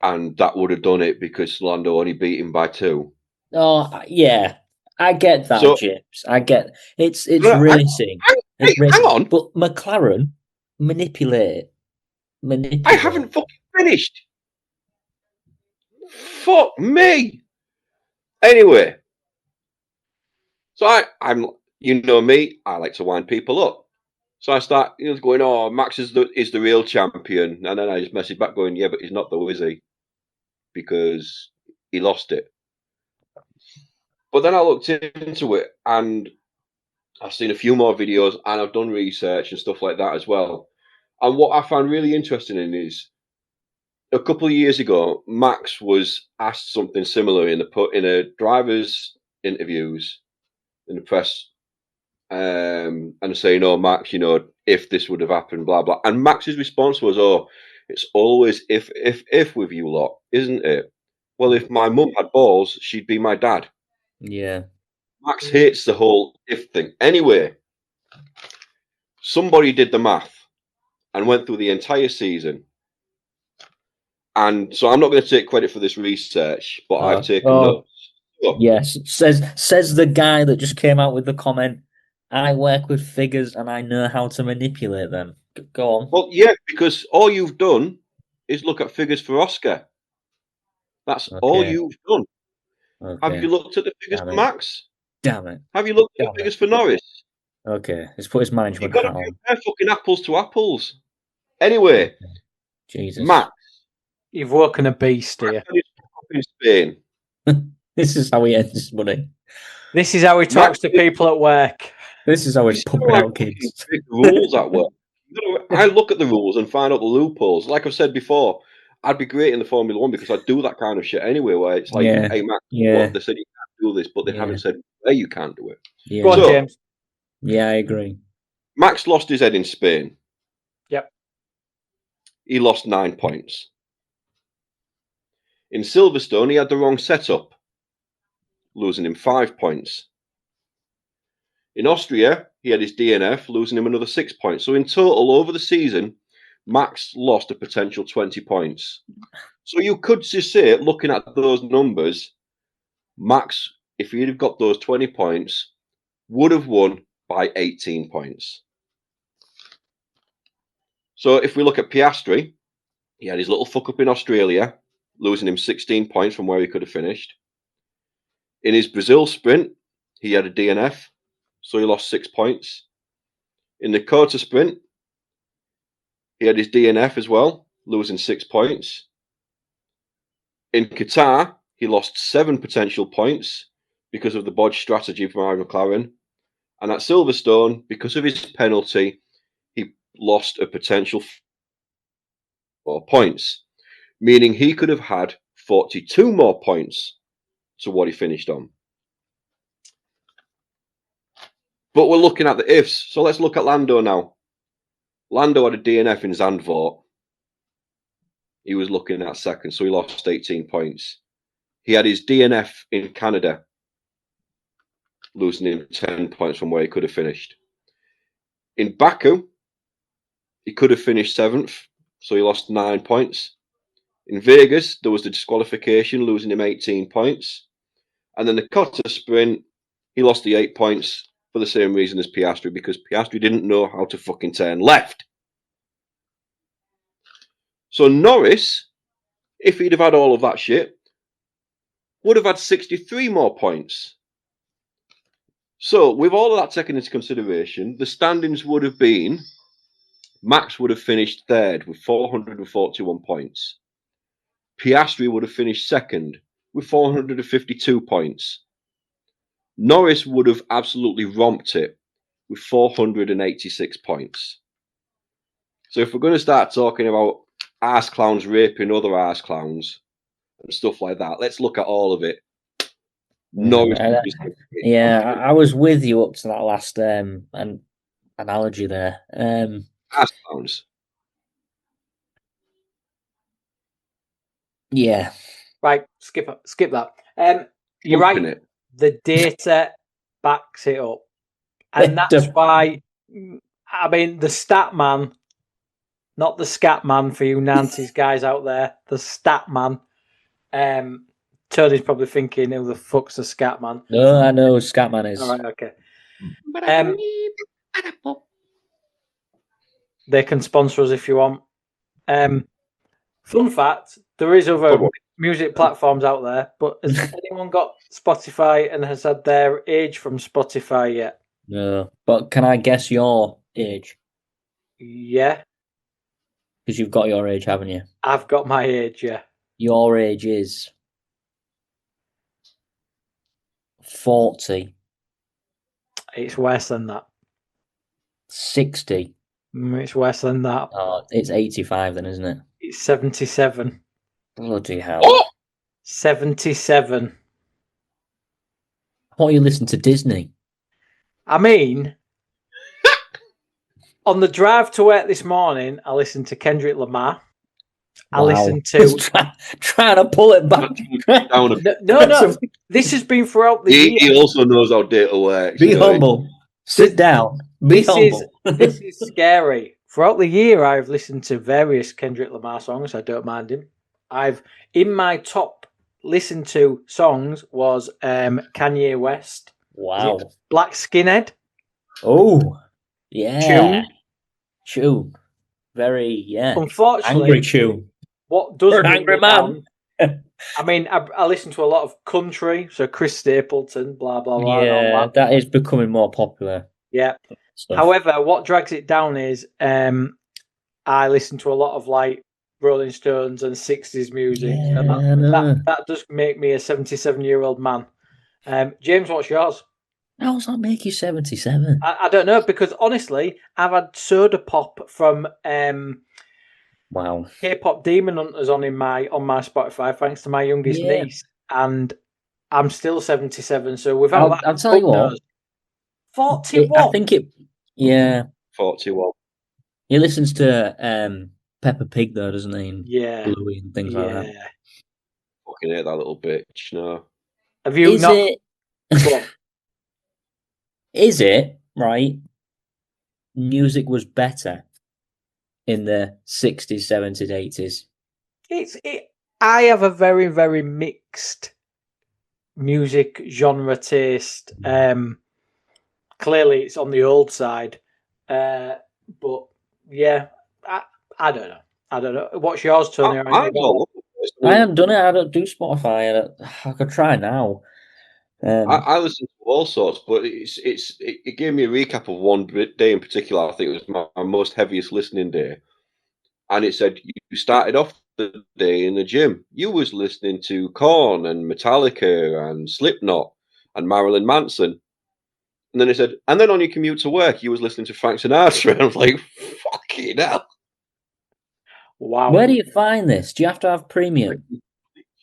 [SPEAKER 3] and that would have done it because Lando only beat him by 2."
[SPEAKER 4] Oh yeah, I get that,
[SPEAKER 3] So-
[SPEAKER 4] Chips. I get it's
[SPEAKER 3] No,
[SPEAKER 4] racing. It's
[SPEAKER 3] Hang
[SPEAKER 4] racing.
[SPEAKER 3] on.
[SPEAKER 4] But McLaren manipulate.
[SPEAKER 3] I haven't fucking finished. Fuck me. Anyway, so I'm you know me, I like to wind people up. So I start going, "Oh, Max is the real champion," and then I just message back going, "Yeah, but he's not though, is he? Because he lost it." But then I looked into it, and I've seen a few more videos, and I've done research and stuff like that as well. And what I found really interesting is, a couple of years ago, Max was asked something similar in a driver's interviews in the press, and saying, "Oh, Max, if this would have happened, blah blah." And Max's response was, "Oh, it's always if with you lot, isn't it? Well, if my mum had balls, she'd be my dad."
[SPEAKER 4] Yeah.
[SPEAKER 3] Max hates the whole if thing. Anyway, somebody did the math and went through the entire season. And so I'm not going to take credit for this research, but I've taken notes. So,
[SPEAKER 4] Yes, says the guy that just came out with the comment. I work with figures and I know how to manipulate them. Go on.
[SPEAKER 3] well, yeah, because all you've done is look at figures for Oscar. That's all you've done.
[SPEAKER 4] Okay.
[SPEAKER 3] Have you looked at the figures for Max?
[SPEAKER 4] Damn it.
[SPEAKER 3] Have you looked at the figures for Norris?
[SPEAKER 4] Okay, let's put his management
[SPEAKER 3] You've got
[SPEAKER 4] hat
[SPEAKER 3] to
[SPEAKER 4] on.
[SPEAKER 3] compare fucking apples to apples. Anyway,
[SPEAKER 4] Jesus.
[SPEAKER 3] Max.
[SPEAKER 2] You've woken a beast here.
[SPEAKER 3] in Spain.
[SPEAKER 4] This is how he earns his money.
[SPEAKER 2] This is how he talks to people at work.
[SPEAKER 4] This is how he's pumping out kids.
[SPEAKER 3] Big rules at work. I look at the rules and find out the loopholes. Like I've said before, I'd be great in the Formula One because I do that kind of shit anyway. Where it's like, hey Max, they said you can't do this, but they haven't said where you can't do it.
[SPEAKER 4] Yeah.
[SPEAKER 2] Go on, James.
[SPEAKER 4] Yeah, I agree.
[SPEAKER 3] Max lost his head in Spain.
[SPEAKER 2] Yep.
[SPEAKER 3] He lost 9 points. In Silverstone, he had the wrong setup, losing him 5 points. In Austria, he had his DNF, losing him another 6 points. So in total, over the season, Max lost a potential 20 points. So you could just say, looking at those numbers, Max, if he'd have got those 20 points, would have won by 18 points. So if we look at Piastri, he had his little fuck up in Australia, losing him 16 points from where he could have finished. In his Brazil sprint, he had a DNF, so he lost 6 points. In the Kota sprint, he had his DNF as well, losing 6 points. In Qatar, he lost 7 potential points because of the bodge strategy from Aaron McLaren. And at Silverstone, because of his penalty, he lost a potential 4 points, meaning he could have had 42 more points to what he finished on. But we're looking at the ifs. So let's look at Lando now. Lando had a DNF in Zandvoort. He was looking at second, so he lost 18 points. He had his DNF in Canada, losing him 10 points from where he could have finished. In Baku, he could have finished 7th, so he lost 9 points. In Vegas, there was the disqualification, losing him 18 points. And then the Qatar sprint, he lost the 8 points for the same reason as Piastri, because Piastri didn't know how to fucking turn left. So Norris, if he'd have had all of that shit, would have had 63 more points. So with all of that taken into consideration, the standings would have been, Max would have finished third with 441 points. Piastri would have finished second with 452 points. Norris would have absolutely romped it with 486 points. So if we're going to start talking about arse clowns raping other arse clowns and stuff like that, let's look at all of it. Norris.
[SPEAKER 4] I was with you up to that last analogy there.
[SPEAKER 3] Arse clowns.
[SPEAKER 2] Yeah. Right, skip that. You're right.
[SPEAKER 3] It.
[SPEAKER 2] The data backs it up. And that's why, I mean, the stat man, not the scat man for you 90s guys out there, the stat man. Tony's probably thinking, who the fuck's the scat man?
[SPEAKER 4] No, I know who scat man is.
[SPEAKER 2] All right, okay. They can sponsor us if you want. Fun fact, there is other music platforms out there, but has anyone got Spotify and has had their age from Spotify yet?
[SPEAKER 4] No, but can I guess your age?
[SPEAKER 2] Yeah.
[SPEAKER 4] Because you've got your age, haven't you?
[SPEAKER 2] I've got my age, yeah.
[SPEAKER 4] Your age is 40.
[SPEAKER 2] It's worse than that.
[SPEAKER 4] 60.
[SPEAKER 2] It's worse than that.
[SPEAKER 4] Oh, it's 85 then, isn't it?
[SPEAKER 2] It's 77.
[SPEAKER 4] Bloody hell.
[SPEAKER 3] Oh!
[SPEAKER 2] 77.
[SPEAKER 4] What are you listening to Disney?
[SPEAKER 2] I mean, on the drive to work this morning, I listened to Kendrick Lamar. I listened to...
[SPEAKER 4] trying to pull it back.
[SPEAKER 2] No. This has been throughout the year.
[SPEAKER 3] He also knows how data works.
[SPEAKER 4] Be humble. Sit down. Be humble.
[SPEAKER 2] This is scary. Throughout the year, I've listened to various Kendrick Lamar songs. I don't mind him. In my top listened to songs was Kanye West.
[SPEAKER 4] Wow.
[SPEAKER 2] Black Skinhead.
[SPEAKER 4] Oh, yeah. Tune. Very, yeah.
[SPEAKER 2] Unfortunately,
[SPEAKER 4] angry tune.
[SPEAKER 2] What does
[SPEAKER 4] an angry man?
[SPEAKER 2] I mean, I listen to a lot of country, so Chris Stapleton, blah blah blah.
[SPEAKER 4] Yeah, that is becoming more popular.
[SPEAKER 2] Yeah. Stuff. However, what drags it down is I listen to a lot of like Rolling Stones and 60s music.
[SPEAKER 4] Yeah,
[SPEAKER 2] And that does make me a 77-year-old man. James, what's yours?
[SPEAKER 4] How does that make you 77?
[SPEAKER 2] I don't know, because honestly, I've had Soda Pop from
[SPEAKER 4] Wow.
[SPEAKER 2] K-pop Demon Hunters on my Spotify, thanks to my youngest niece, and I'm still 77. So without that,
[SPEAKER 4] I'll tell you what.
[SPEAKER 2] 41.
[SPEAKER 4] I think it. Yeah.
[SPEAKER 3] 41.
[SPEAKER 4] He listens to Peppa Pig though, doesn't he? And
[SPEAKER 2] Yeah.
[SPEAKER 4] Bluey and things like that.
[SPEAKER 3] Fucking hate that little bitch. No.
[SPEAKER 2] Have you
[SPEAKER 4] Is
[SPEAKER 2] not?
[SPEAKER 4] Is it right? Music was better in the 60s, 70s, 80s.
[SPEAKER 2] I have a very, very mixed music genre taste. Clearly, it's on the old side, but yeah, I don't know. What's yours, Tony?
[SPEAKER 3] I
[SPEAKER 4] haven't done it. I don't do Spotify. I could try now.
[SPEAKER 3] I listen to all sorts, but it gave me a recap of one day in particular. I think it was my most heaviest listening day, and it said you started off the day in the gym. You was listening to Korn and Metallica and Slipknot and Marilyn Manson, and then it said, and then on your commute to work, you was listening to Frank Sinatra. And I was like, fucking hell!
[SPEAKER 2] Wow.
[SPEAKER 4] Where do you find this? Do you have to have premium?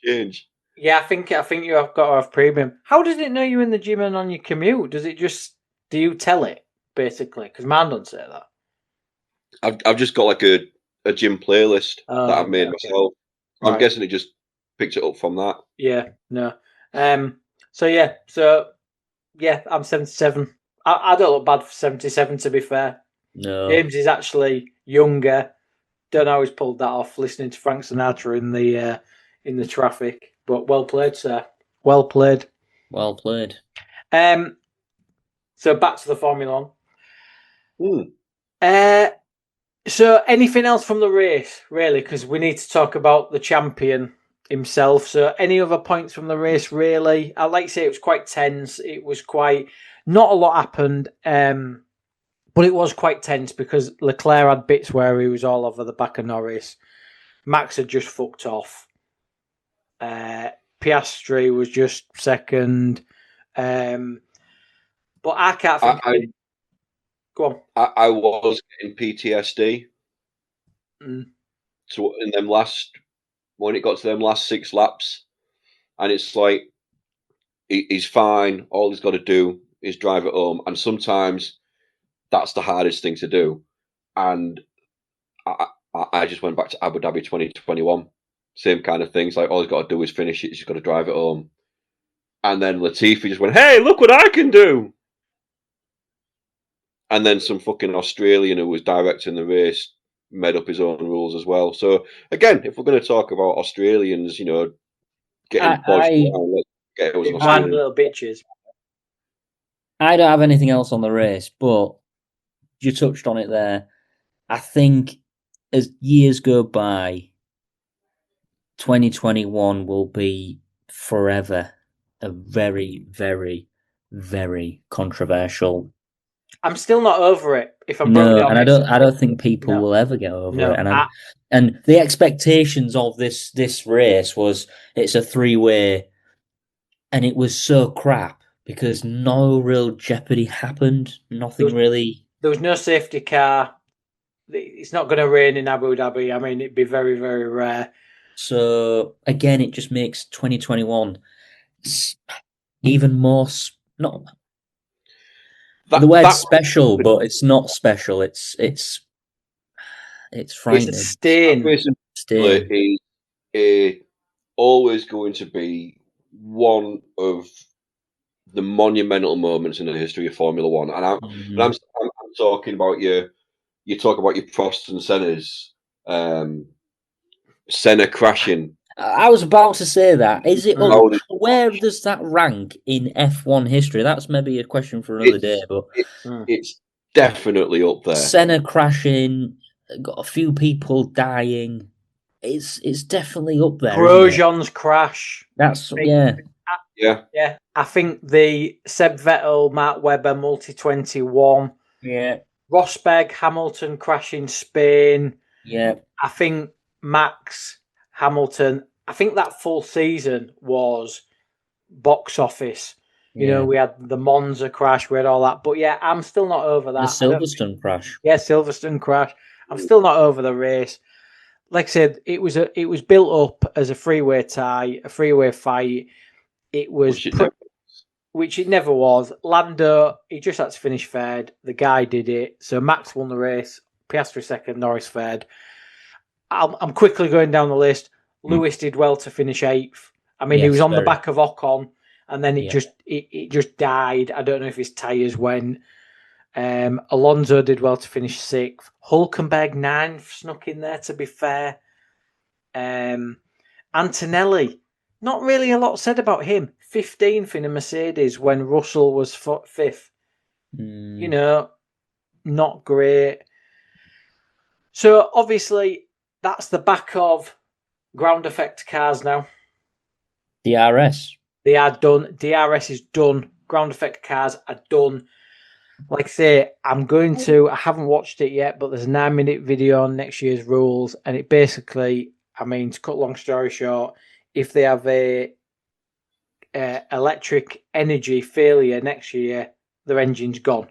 [SPEAKER 3] Change.
[SPEAKER 2] Yeah, I think you have got to have premium. How does it know you're in the gym and on your commute? Do you tell it basically? Because mine don't say that.
[SPEAKER 3] I've just got like a gym playlist that I've made myself. I'm guessing it just picked it up from that.
[SPEAKER 2] Yeah, no. So yeah, I'm 77. I don't look bad for 77, to be fair.
[SPEAKER 4] No.
[SPEAKER 2] James is actually younger. Don't know how he's pulled that off, listening to Frank Sinatra in the traffic. But well played, sir. Well played.
[SPEAKER 4] Well played.
[SPEAKER 2] So back to the Formula 1. So anything else from the race, really? Because we need to talk about the champion himself. So any other points from the race, really? I'd like to say it was quite tense. It was not a lot happened, but it was quite tense because Leclerc had bits where he was all over the back of Norris. Max had just fucked off. Piastri was just second. But I can't think. Go on.
[SPEAKER 3] I was getting PTSD. So when it got to them last 6 laps, and it's like he's fine. All he's got to do is drive it home, and sometimes that's the hardest thing to do. And I just went back to Abu Dhabi 2021. Same kind of things. Like all he's got to do is finish it. He's got to drive it home. And then Latifi just went, "Hey, look what I can do!" And then some fucking Australian who was directing the race made up his own rules as well. So again, if we're going to talk about Australians, getting bodged around, let's get those Australian
[SPEAKER 2] little bitches.
[SPEAKER 4] I don't have anything else on the race, but you touched on it there. I think as years go by, 2021 will be forever a very, very, very controversial.
[SPEAKER 2] I'm still not over it. If I'm honest,
[SPEAKER 4] and I don't think people will ever get over it. And the expectations of this race was it's a 3-way, and it was so crap because no real jeopardy happened. Nothing really.
[SPEAKER 2] There was no safety car. It's not going to rain in Abu Dhabi. I mean, it'd be very, very rare.
[SPEAKER 4] So again, it just makes 2021 even more not. The word's special, but it's not special. It's frightening.
[SPEAKER 2] It's a stain.
[SPEAKER 3] Is always going to be one of the monumental moments in the history of Formula One. And I'm talking about you talk about your Prosts and Sennas, Senna crashing.
[SPEAKER 4] I was about to say that. Is it where does that rank in F1 history? That's maybe a question for another day, but
[SPEAKER 3] it's definitely up there.
[SPEAKER 4] Senna crashing, got a few people dying. It's definitely up there.
[SPEAKER 2] Grosjean's crash.
[SPEAKER 4] That's
[SPEAKER 2] Yeah. I think the Seb Vettel, Mark Webber multi-21.
[SPEAKER 4] Yeah.
[SPEAKER 2] Rosberg, Hamilton crash in Spain.
[SPEAKER 4] Yeah.
[SPEAKER 2] I think Max, Hamilton. I think that full season was box office. You know, we had the Monza crash, we had all that. But yeah, I'm still not over that.
[SPEAKER 4] The Silverstone crash.
[SPEAKER 2] Yeah, Silverstone crash. I'm still not over the race. Like I said, it was built up as a freeway tie, a freeway fight. It was, which it never was. Lando, he just had to finish third. The guy did it. So Max won the race. Piastri second, Norris third. I'm quickly going down the list. Lewis did well to finish eighth. I mean, he was on the back of Ocon, and then it just died. I don't know if his tyres went. Alonso did well to finish sixth. Hulkenberg ninth, snuck in there, to be fair. Antonelli, not really a lot said about him. 15th in a Mercedes when Russell was fifth. You know, not great. So obviously, that's the back of ground effect cars now.
[SPEAKER 4] DRS.
[SPEAKER 2] They are done. DRS is done. Ground effect cars are done. Like I say, I haven't watched it yet, but there's a 9-minute video on next year's rules. And it basically, I mean, to cut long story short, if they have a electric energy failure next year, their engine's gone.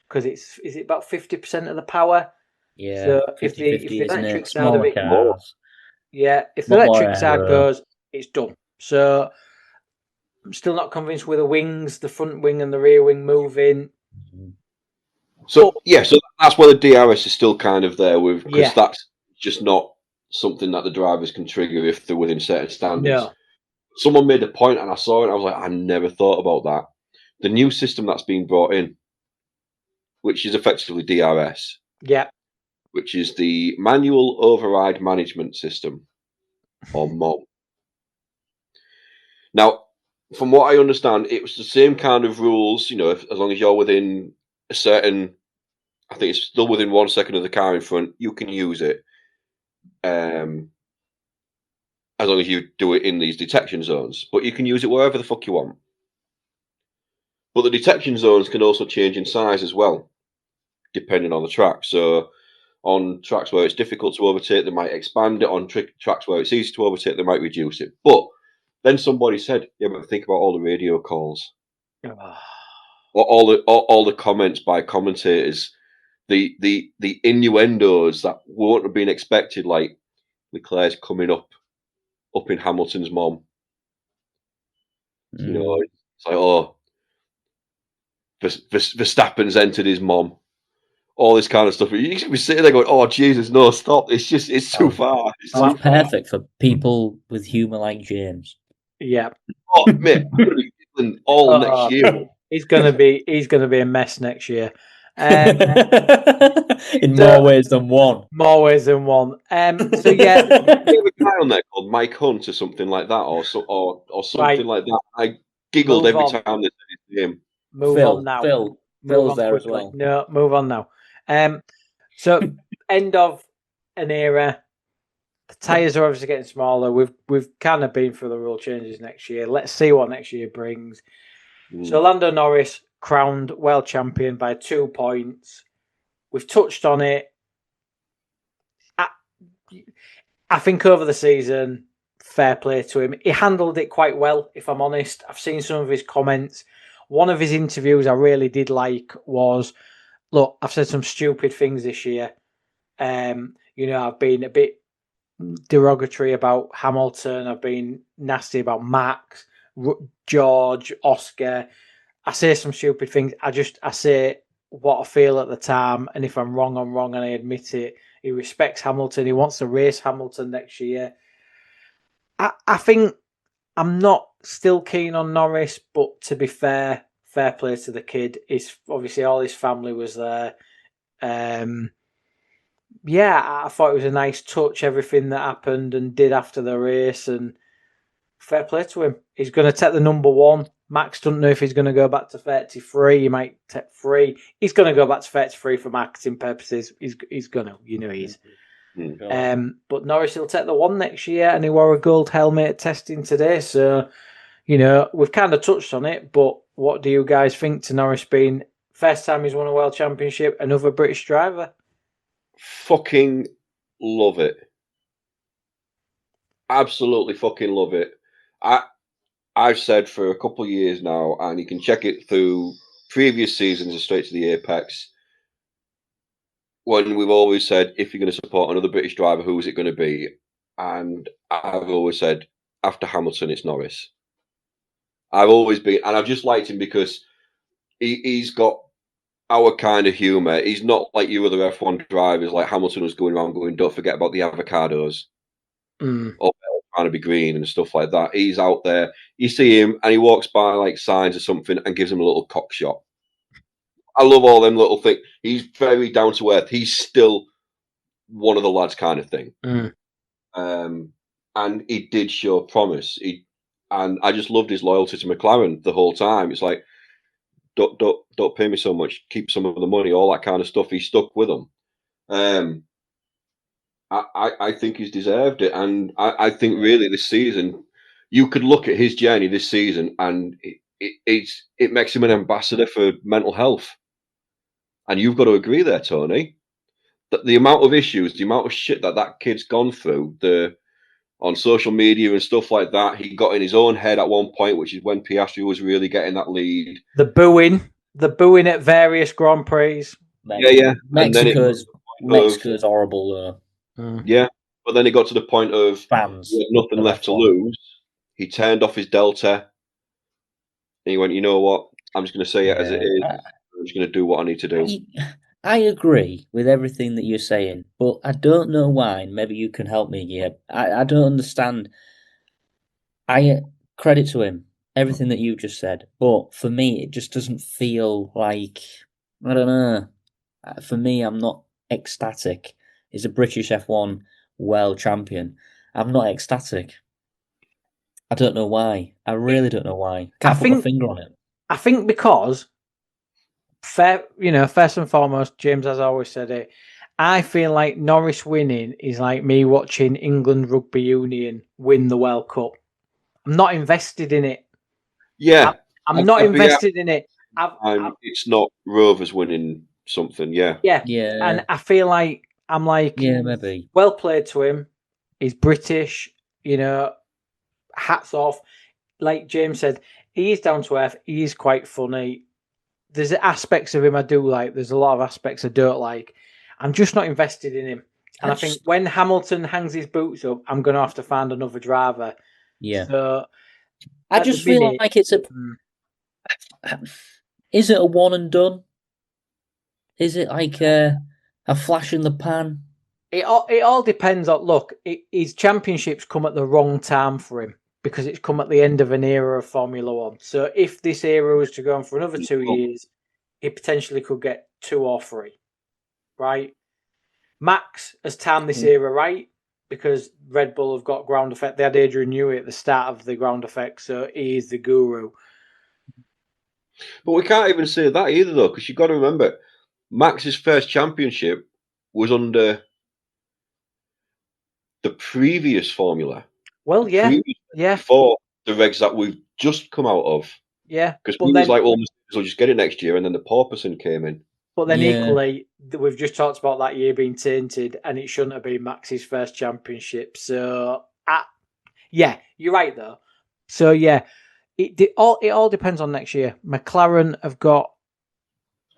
[SPEAKER 2] Because is it about 50% of the power?
[SPEAKER 4] Yeah.
[SPEAKER 2] So
[SPEAKER 4] 50,
[SPEAKER 2] if the electric side of it
[SPEAKER 4] goes,
[SPEAKER 2] if the electric side goes, it's done. So I'm still not convinced with the wings, the front wing and the rear wing moving.
[SPEAKER 3] So so that's where the DRS is still kind of there with, because that's just not something that the drivers can trigger if they're within certain standards.
[SPEAKER 2] No.
[SPEAKER 3] Someone made a point and I saw it. I was like, I never thought about that. The new system that's been brought in, which is effectively DRS, which is the Manual Override Management System, or MOM. Now, from what I understand, it was the same kind of rules. You know, as long as you're within a certain, I think it's still within 1 second of the car in front, you can use it. As long as you do it in these detection zones, but you can use it wherever the fuck you want. But the detection zones can also change in size as well, depending on the track. So on tracks where it's difficult to overtake, they might expand it. On tracks where it's easy to overtake, they might reduce it. But then somebody said, yeah, but think about all the radio calls. All the comments by commentators, the innuendos that won't have been expected, like Leclerc's coming up in Hamilton's mom. You know, it's like, oh, Verstappen's entered his mom. All this kind of stuff. You should be sitting there going, oh, Jesus, no, stop. It's too far. It's too
[SPEAKER 4] perfect for people with humour like James.
[SPEAKER 2] Yeah.
[SPEAKER 3] Oh, mate, I'm going to be giggling all next year.
[SPEAKER 2] He's gonna be a mess next year.
[SPEAKER 4] In more ways than one.
[SPEAKER 2] More ways than one. So
[SPEAKER 3] yeah, there's a guy on there called Mike Hunt or something like that, or something like that. I giggled every time they said his name.
[SPEAKER 2] Move on now.
[SPEAKER 4] Phil's there quickly. As well.
[SPEAKER 2] No, move on now. So end of an era. The tyres are obviously getting smaller. We've kind of been through the rule changes next year. Let's see what next year brings. So Lando Norris crowned world champion by 2 points. We've touched on it. I think over the season, fair play to him. He handled it quite well, if I'm honest. I've seen some of his comments. One of his interviews I really did like was, look, I've said some stupid things this year. I've been a bit derogatory about Hamilton. I've been nasty about Max, George, Oscar. I say some stupid things. I say what I feel at the time, and if I'm wrong, I'm wrong, and I admit it. He respects Hamilton. He wants to race Hamilton next year. I think I'm not still keen on Norris, but to be fair play to the kid. Obviously all his family was there. I thought it was a nice touch, everything that happened and did after the race, and fair play to him. He's going to take the number one. Max doesn't know if he's going to go back to 33. He might take 3. He's going to go back to 33 for marketing purposes. He's going to, he's. But Norris will take the 1 next year, and he wore a gold helmet at testing today. So, we've kind of touched on it, but what do you guys think to Norris being first time he's won a world championship, another British driver?
[SPEAKER 3] Fucking love it. absolutely fucking love it. I've said for a couple of years now, and you can check it through previous seasons of Straight to the Apex, when we've always said, if you're going to support another British driver, who is it going to be? And I've always said, after Hamilton, it's Norris. I've always been, and I've just liked him because he's got our kind of humour. He's not like you other F1 drivers, like Hamilton was going around going, don't forget about the avocados. Or trying to be green and stuff like that. He's out there. You see him and he walks by like signs or something and gives him a little cock shot. I love all them little things. He's very down to earth. He's still one of the lads kind of thing. And he did show promise. And I just loved his loyalty to McLaren the whole time. It's like, don't pay me so much. Keep some of the money, all that kind of stuff. He stuck with them. I think he's deserved it, and I think really this season, you could look at his journey this season, and it makes him an ambassador for mental health. And you've got to agree there, Tony, that the amount of issues, the amount of shit that kid's gone through, on social media and stuff like that, he got in his own head at one point, which is when Piastri was really getting that lead.
[SPEAKER 2] The booing at various Grand Prix.
[SPEAKER 3] Yeah.
[SPEAKER 4] Mexico's horrible though.
[SPEAKER 3] Yeah, but then it got to the point of
[SPEAKER 4] fans.
[SPEAKER 3] He had nothing left to lose. He turned off his Delta. And he went, you know what? I'm just going to say it as it is. I'm just going to do what I need to do.
[SPEAKER 4] I agree with everything that you're saying, but I don't know why. Maybe you can help me here. I don't understand. I credit to him, everything that you just said. But for me, it just doesn't feel like, I don't know. For me, I'm not ecstatic. He's a British F1 world champion. I'm not ecstatic. I don't know why. I really don't know why. Can't put my finger on it.
[SPEAKER 2] I think because, first and foremost, James has always said it, I feel like Norris winning is like me watching England Rugby Union win the World Cup. I'm not invested in it.
[SPEAKER 3] Yeah.
[SPEAKER 2] I'm not invested in it.
[SPEAKER 3] It's not Rovers winning something, yeah.
[SPEAKER 2] Yeah. And I feel like, I'm like,
[SPEAKER 4] yeah, maybe.
[SPEAKER 2] Well played to him. He's British, hats off. Like James said, he is down to earth. He is quite funny. There's aspects of him I do like. There's a lot of aspects I don't like. I'm just not invested in him. And I think when Hamilton hangs his boots up, I'm going to have to find another driver.
[SPEAKER 4] Yeah.
[SPEAKER 2] So,
[SPEAKER 4] I just feel like it's Is it a one and done? Is it like a flash in the pan?
[SPEAKER 2] It all depends on. Look, his championships come at the wrong time for him because it's come at the end of an era of Formula One. So if this era was to go on for another 2 years, he potentially could get 2 or 3. Right? Max has timed this era right because Red Bull have got ground effect. They had Adrian Newey at the start of the ground effect, so he is the guru.
[SPEAKER 3] But we can't even say that either, though, because you've got to remember, Max's first championship was under the previous formula.
[SPEAKER 2] Well, yeah.
[SPEAKER 3] Before the regs that we've just come out of.
[SPEAKER 2] Yeah.
[SPEAKER 3] Because we was like, well, we'll just get it next year, and then the Porpoising came in.
[SPEAKER 2] But then equally, we've just talked about that year being tainted, and it shouldn't have been Max's first championship. So, yeah, you're right, though. So, yeah, it all depends on next year. McLaren have got,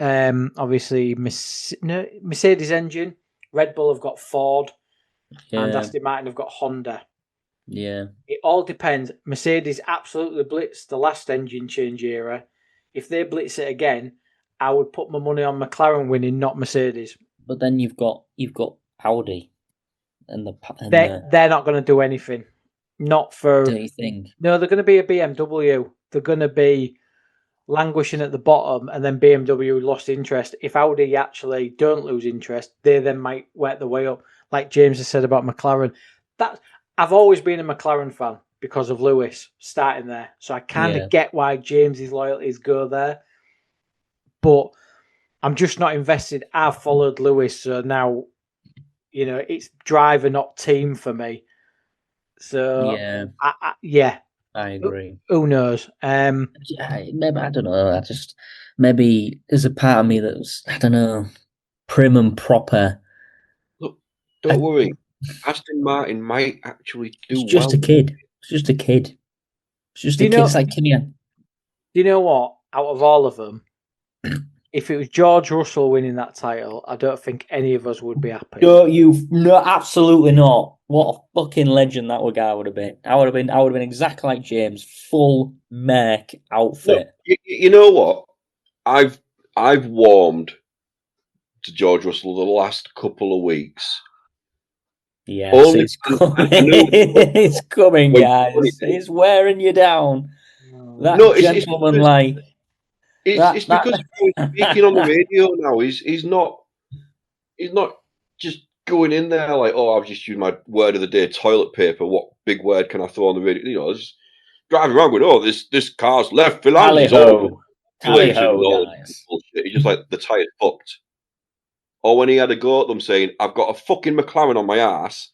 [SPEAKER 2] obviously, Mercedes engine. Red Bull have got Ford. Yeah. And Aston Martin have got Honda.
[SPEAKER 4] Yeah.
[SPEAKER 2] It all depends. Mercedes absolutely blitzed the last engine change era. If they blitz it again, I would put my money on McLaren winning, not Mercedes.
[SPEAKER 4] But then you've got Audi, and
[SPEAKER 2] they're not going to do anything. Not for.
[SPEAKER 4] Do you think?
[SPEAKER 2] No, they're going to be a BMW. They're going to be languishing at the bottom, and then BMW lost interest. If Audi actually don't lose interest, they then might work their way up. Like James has said about McLaren, I've always been a McLaren fan because of Lewis starting there. So I kind of get why James's loyalties go there. But I'm just not invested. I've followed Lewis, so now, it's driver, not team for me. So,
[SPEAKER 4] I agree.
[SPEAKER 2] Who knows?
[SPEAKER 4] Maybe, I don't know. Maybe there's a part of me that's, I don't know, prim and proper.
[SPEAKER 3] Look, don't worry. Aston Martin might actually do
[SPEAKER 4] It's just
[SPEAKER 3] well.
[SPEAKER 4] a kid. It's just a kid. It's just a kid. It's like Killian.
[SPEAKER 2] Do you know what? Out of all of them, if it was George Russell winning that title, I don't think any of us would be happy.
[SPEAKER 4] No, absolutely not. What a fucking legend that guy would have been. I would have been exactly like James, full Merc outfit.
[SPEAKER 3] Look, you know what? I've warmed to George Russell the last couple of weeks.
[SPEAKER 4] Yes, it's coming. It's coming, guys. It's wearing you down. That gentleman,
[SPEAKER 3] it's because he's speaking on the radio now. He's not just going in there like, oh, I've just used my word of the day, toilet paper. What big word can I throw on the radio? You know, just driving around going, oh, this car's left phalanges. He's just like, the tire's fucked. Or when he had a go at them saying, I've got a fucking McLaren on my ass.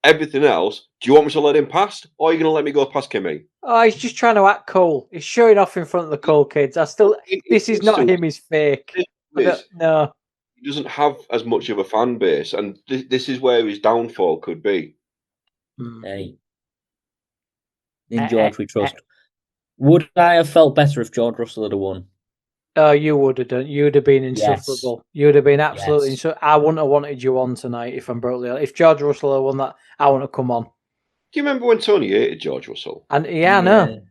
[SPEAKER 3] Everything else, do you want me to let him past? Or are you going to let me go past Kimmy?
[SPEAKER 2] Oh, he's just trying to act cool. He's showing off in front of the cool kids. This is not him, he's fake. No.
[SPEAKER 3] He doesn't have as much of a fan base, and this is where his downfall could be.
[SPEAKER 4] Hey. In George we trust. Would I have felt better if George Russell had won?
[SPEAKER 2] Oh, you would have done. You would have been insufferable. Yes. You would have been absolutely insufferable. I wouldn't have wanted you on tonight if I'm brutally honest. If George Russell had won that, I wouldn't have come on.
[SPEAKER 3] Do you remember when Tony hated George Russell?
[SPEAKER 2] And I know.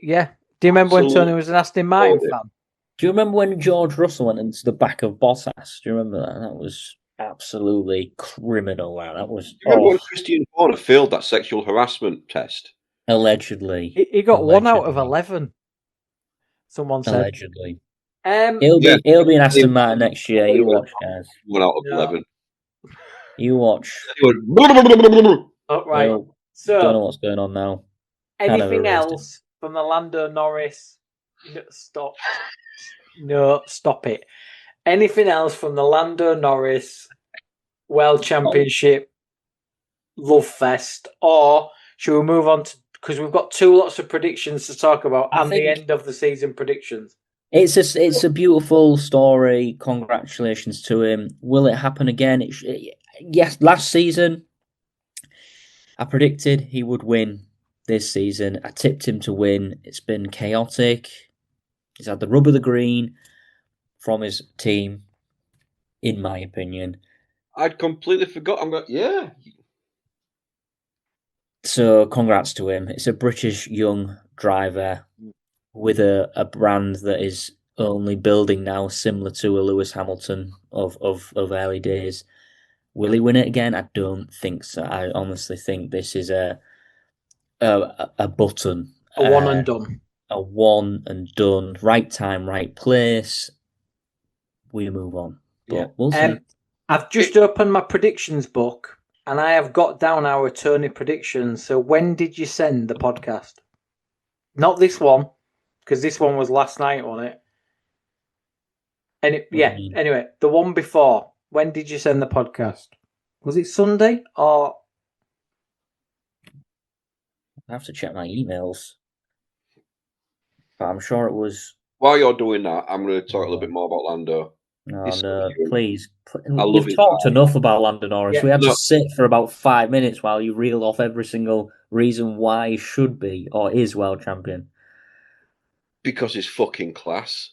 [SPEAKER 2] Yeah. Do you remember when Tony was an Aston Martin fan?
[SPEAKER 4] Do you remember when George Russell went into the back of Bottas? Do you remember that? That was absolutely criminal. That was.
[SPEAKER 3] Do you remember when Christian Horner failed that sexual harassment test?
[SPEAKER 4] Allegedly.
[SPEAKER 2] He got 1 out of 11. Someone said.
[SPEAKER 4] Allegedly. He'll be an Aston Martin next year. You watch, guys.
[SPEAKER 3] 1 out of 11.
[SPEAKER 4] You watch.
[SPEAKER 2] Oh, right. So,
[SPEAKER 4] don't know what's going on now.
[SPEAKER 2] Anything else from the Lando Norris? Stop. No, stop it. Anything else from the Lando Norris World Championship Love Fest? Or should we move on to, because we've got lots of predictions to talk about and the end of the season predictions.
[SPEAKER 4] It's a beautiful story. Congratulations to him. Will it happen again? Yes, last season I predicted he would win this season. I tipped him to win. It's been chaotic. He's had the rub of the green from his team, in my opinion.
[SPEAKER 3] I'd completely forgot. Yeah.
[SPEAKER 4] So congrats to him. It's a British young driver with a brand that is only building now, similar to a Lewis Hamilton of early days. Will he win it again? I don't think so. I honestly think this is a button.
[SPEAKER 2] A one and done.
[SPEAKER 4] A one and done. Right time, right place. We move on. But we'll see.
[SPEAKER 2] I've just opened my predictions book and I have got down our Tony predictions. So when did you send the podcast? Not this one, because this one was last night, wasn't it? Anyway, the one before. When did you send the podcast? Was it Sunday or?
[SPEAKER 4] I have to check my emails. But I'm sure it was.
[SPEAKER 3] While you're doing that, I'm going to talk a little bit more about Lando.
[SPEAKER 4] No, please. We've talked enough about Lando Norris. Yeah, we had to sit for about 5 minutes while you reel off every single reason why he should be or is world champion.
[SPEAKER 3] Because he's fucking class.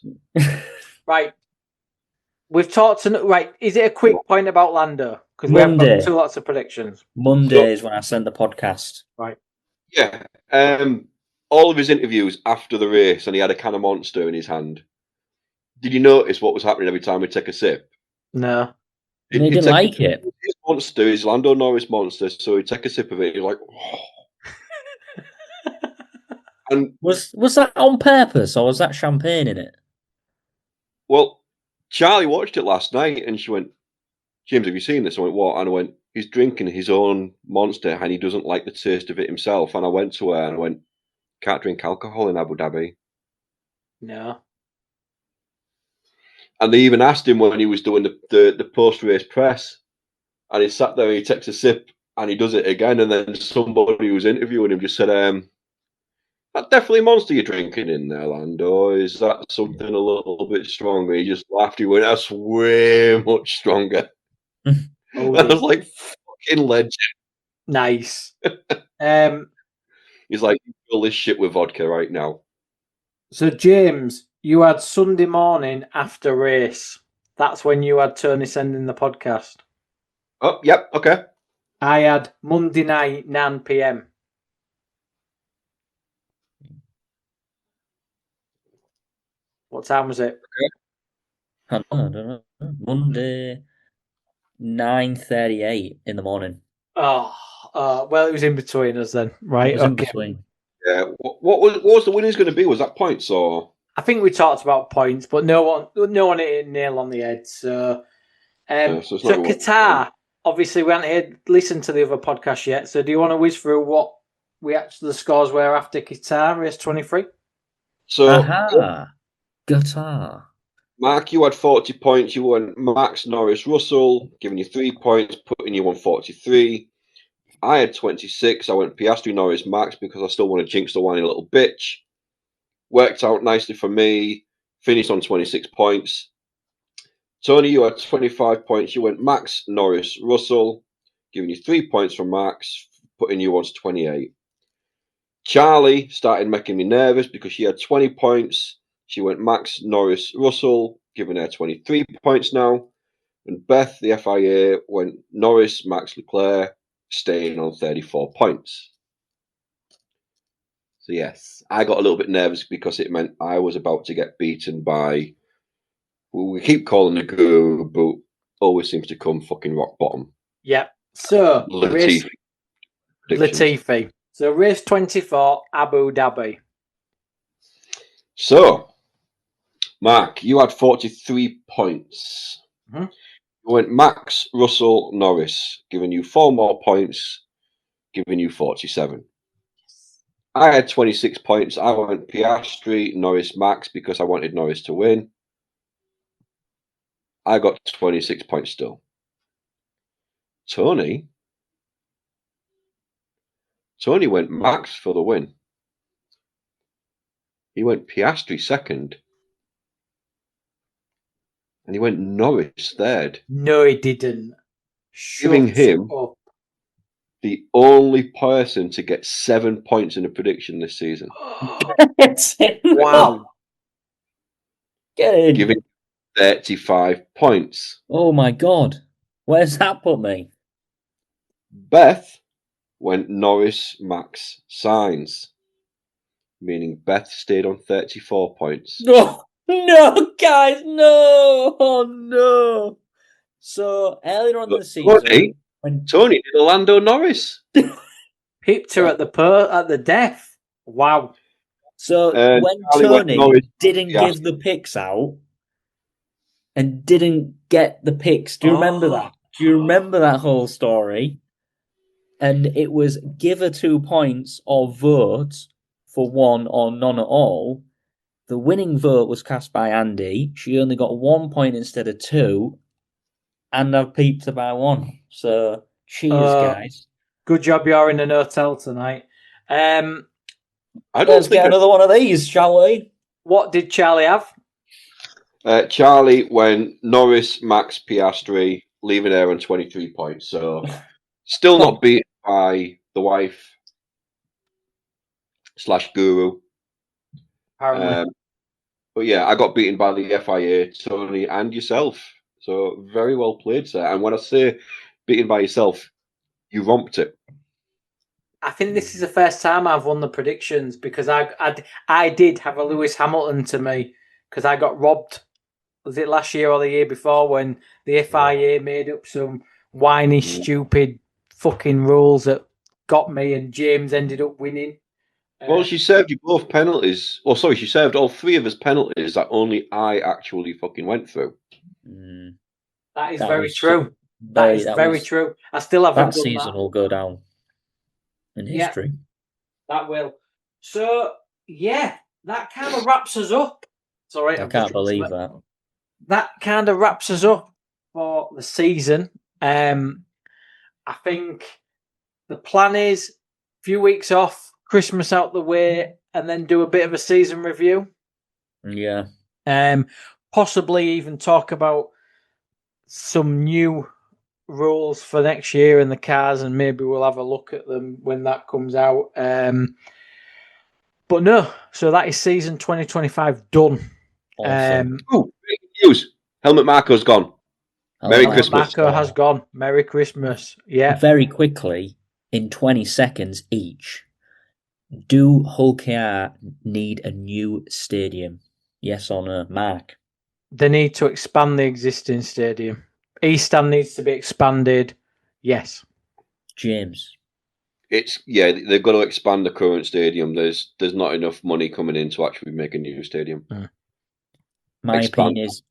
[SPEAKER 2] Right. We've talked to... Right, is it a quick point about Lando? Because we have got lots of predictions.
[SPEAKER 4] Monday is when I sent the podcast.
[SPEAKER 2] Right.
[SPEAKER 3] Yeah. All of his interviews after the race, and he had a can of Monster in his hand. Did you notice what was happening every time we take a sip?
[SPEAKER 2] No.
[SPEAKER 4] He didn't like it.
[SPEAKER 3] His Monster, his Lando Norris Monster, so he'd take a sip of it, he's like... Oh. And
[SPEAKER 4] was that on purpose, or was that champagne in it?
[SPEAKER 3] Well, Charlie watched it last night, and she went, James, have you seen this? I went, what? And I went, he's drinking his own Monster, and he doesn't like the taste of it himself. And I went to her, and I went, can't drink alcohol in Abu Dhabi.
[SPEAKER 2] No.
[SPEAKER 3] And they even asked him when he was doing the post-race press, and he sat there, and he takes a sip, and he does it again, and then somebody who was interviewing him just said, that definitely Monster you're drinking in there, Lando. Is that something a little bit stronger? He just laughed. He went, that's way much stronger. I was like, fuck fucking legend.
[SPEAKER 2] Nice.
[SPEAKER 3] He's like, fill this shit with vodka right now.
[SPEAKER 2] So, James, you had Sunday morning after race. That's when you had Tony sending the podcast.
[SPEAKER 3] Oh, yep, okay.
[SPEAKER 2] I had Monday night, 9 p.m. What time was it?
[SPEAKER 4] I don't know. Monday, 9:38 in the morning.
[SPEAKER 2] Well, it was in between us then, right?
[SPEAKER 4] It was in between.
[SPEAKER 3] Yeah. What was the winners going to be? Was that points or?
[SPEAKER 2] I think we talked about points, but no one hit a nail on the head. So, so Qatar, obviously, we haven't listened to the other podcast yet. So, do you want to whiz through what the scores were after Qatar race 23?
[SPEAKER 3] So,
[SPEAKER 4] Qatar.
[SPEAKER 3] Mark, you had 40 points. You won Max Norris Russell, giving you 3 points, putting you on 43. I had 26. I went Piastri Norris Max because I still want to jinx the whiny little bitch. Worked out nicely for me. Finished on 26 points. Tony, you had 25 points. You went Max Norris Russell, giving you 3 points from Max, putting you on 28. Charlie started making me nervous because she had 20 points. She went Max Norris Russell, giving her 23 points now. And Beth, the FIA, went Norris Max Leclerc, staying on 34 points. So yes, I got a little bit nervous because it meant I was about to get beaten by, we keep calling the guru, but always seems to come fucking rock bottom.
[SPEAKER 2] Yeah. So,
[SPEAKER 3] Latifi.
[SPEAKER 2] So, race 24, Abu Dhabi.
[SPEAKER 3] So, Mark, you had 43 points.
[SPEAKER 2] Mm-hmm.
[SPEAKER 3] You went Max Russell Norris, giving you 4 more points, giving you 47. I had 26 points. I went Piastri Norris Max because I wanted Norris to win. I got 26 points still. Tony went Max for the win. He went Piastri second. And he went Norris third.
[SPEAKER 2] No, he didn't.
[SPEAKER 3] Giving him the only person to get 7 points in a prediction this season.
[SPEAKER 2] Wow.
[SPEAKER 4] Get in.
[SPEAKER 3] Giving 35 points.
[SPEAKER 4] Oh my God. Where's that put me?
[SPEAKER 3] Beth went Norris Max Sainz, meaning Beth stayed on 34 points.
[SPEAKER 4] No, guys, no! Oh, no! So, earlier on in the season...
[SPEAKER 3] Tony did Lando Norris.
[SPEAKER 2] Pipped her at the death. Wow.
[SPEAKER 4] So, when Tony didn't give the picks out and didn't get the picks, do you remember that? Do you remember that whole story? And it was give her 2 points or vote for one or none at all. The winning vote was cast by Andy. She only got 1 point instead of 2. And I've peeped her by 1. So, cheers, guys.
[SPEAKER 2] Good job you're in an hotel tonight.
[SPEAKER 4] Let's get another one of these, shall we?
[SPEAKER 2] What did Charlie have?
[SPEAKER 3] Charlie went Norris, Max, Piastri, leaving her on 23 points. So, still not beaten by the wife / guru.
[SPEAKER 2] Apparently.
[SPEAKER 3] But yeah, I got beaten by the FIA, Tony, and yourself. So very well played, sir. And when I say beaten by yourself, you romped it.
[SPEAKER 2] I think this is the first time I've won the predictions because I did have a Lewis Hamilton to me because I got robbed. Was it last year or the year before when the FIA made up some whiny, stupid fucking rules that got me and James ended up winning?
[SPEAKER 3] Well, she served you both penalties. Oh, sorry, she served all 3 of us penalties that only I actually fucking went through.
[SPEAKER 2] That is very true. That is very true. I still haven't done that.
[SPEAKER 4] That season will go down in history.
[SPEAKER 2] Yeah, that will. So, yeah, that kind of wraps us up. Sorry,
[SPEAKER 4] I can't believe that.
[SPEAKER 2] That kind of wraps us up for the season. I think the plan is a few weeks off, Christmas out the way, and then do a bit of a season review.
[SPEAKER 4] Yeah.
[SPEAKER 2] Possibly even talk about some new rules for next year and the cars, and maybe we'll have a look at them when that comes out. But no, so that is season 2025 done.
[SPEAKER 4] Awesome.
[SPEAKER 3] Breaking news. Helmut Marko's gone. Merry Christmas.
[SPEAKER 2] Marko has gone. Merry Christmas. Yeah.
[SPEAKER 4] Very quickly, in 20 seconds each, do Hull KR need a new stadium? Yes or no? Mark?
[SPEAKER 2] They need to expand the existing stadium. East Stand needs to be expanded. Yes.
[SPEAKER 4] James?
[SPEAKER 3] They've got to expand the current stadium. There's not enough money coming in to actually make a new stadium.
[SPEAKER 4] My opinion is,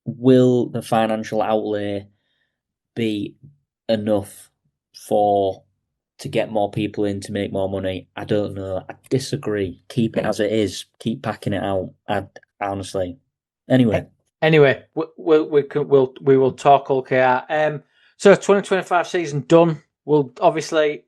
[SPEAKER 4] will the financial outlay be enough to get more people in to make more money? I don't know. I disagree. Keep it as it is. Keep packing it out. Honestly. Anyway,
[SPEAKER 2] we will talk okay. So 2025 season done. We'll obviously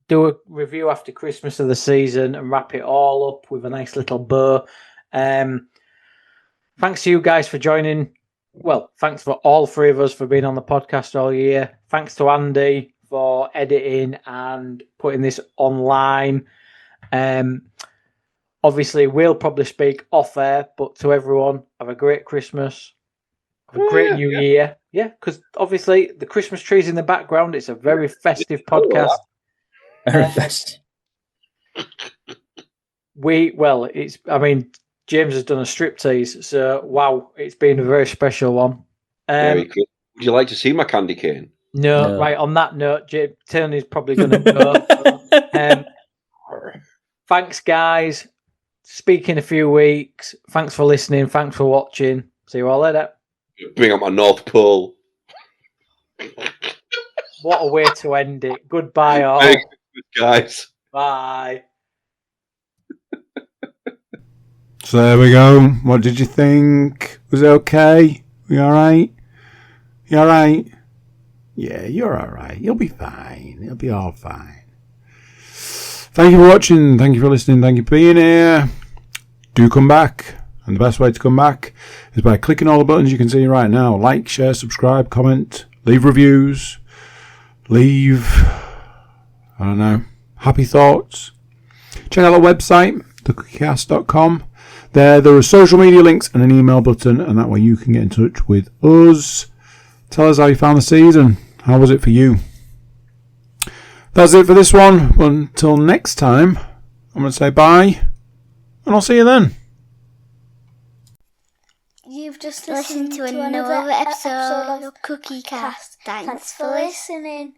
[SPEAKER 2] do a review after Christmas of the season and wrap it all up with a nice little bow. Thanks to you guys for joining. Well, thanks for all three of us for being on the podcast all year. Thanks to Andy for editing and putting this online. Obviously, we'll probably speak off air, but to everyone, have a great Christmas. Have a great New Year. Yeah, because obviously the Christmas tree's in the background. It's a very festive podcast.
[SPEAKER 4] very festive.
[SPEAKER 2] James has done a striptease, so wow, it's been a very special one.
[SPEAKER 3] Would you like to see my candy cane?
[SPEAKER 2] No. Right, on that note, Tony's probably going to go. Thanks, guys. Speak in a few weeks. Thanks for listening. Thanks for watching. See you all later.
[SPEAKER 3] Bring up my North Pole.
[SPEAKER 2] What a way to end it. Goodbye, all.
[SPEAKER 3] Thanks, guys.
[SPEAKER 2] Bye.
[SPEAKER 1] So there we go. What did you think? Was it okay? You alright? You alright? Yeah, you're alright. You'll be fine. It'll be all fine. Thank you for watching. Thank you for listening. Thank you for being here. Do come back. And the best way to come back is by clicking all the buttons you can see right now. Like, share, subscribe, comment, leave reviews, leave, happy thoughts. Check out the website, thecookiecast.com. There are social media links and an email button, and that way you can get in touch with us. Tell us how you found the season. How was it for you? That's it for this one. Until next time, I'm going to say bye, and I'll see you then.
[SPEAKER 6] You've just listened to another episode of Cookie Cast. Thanks for listening.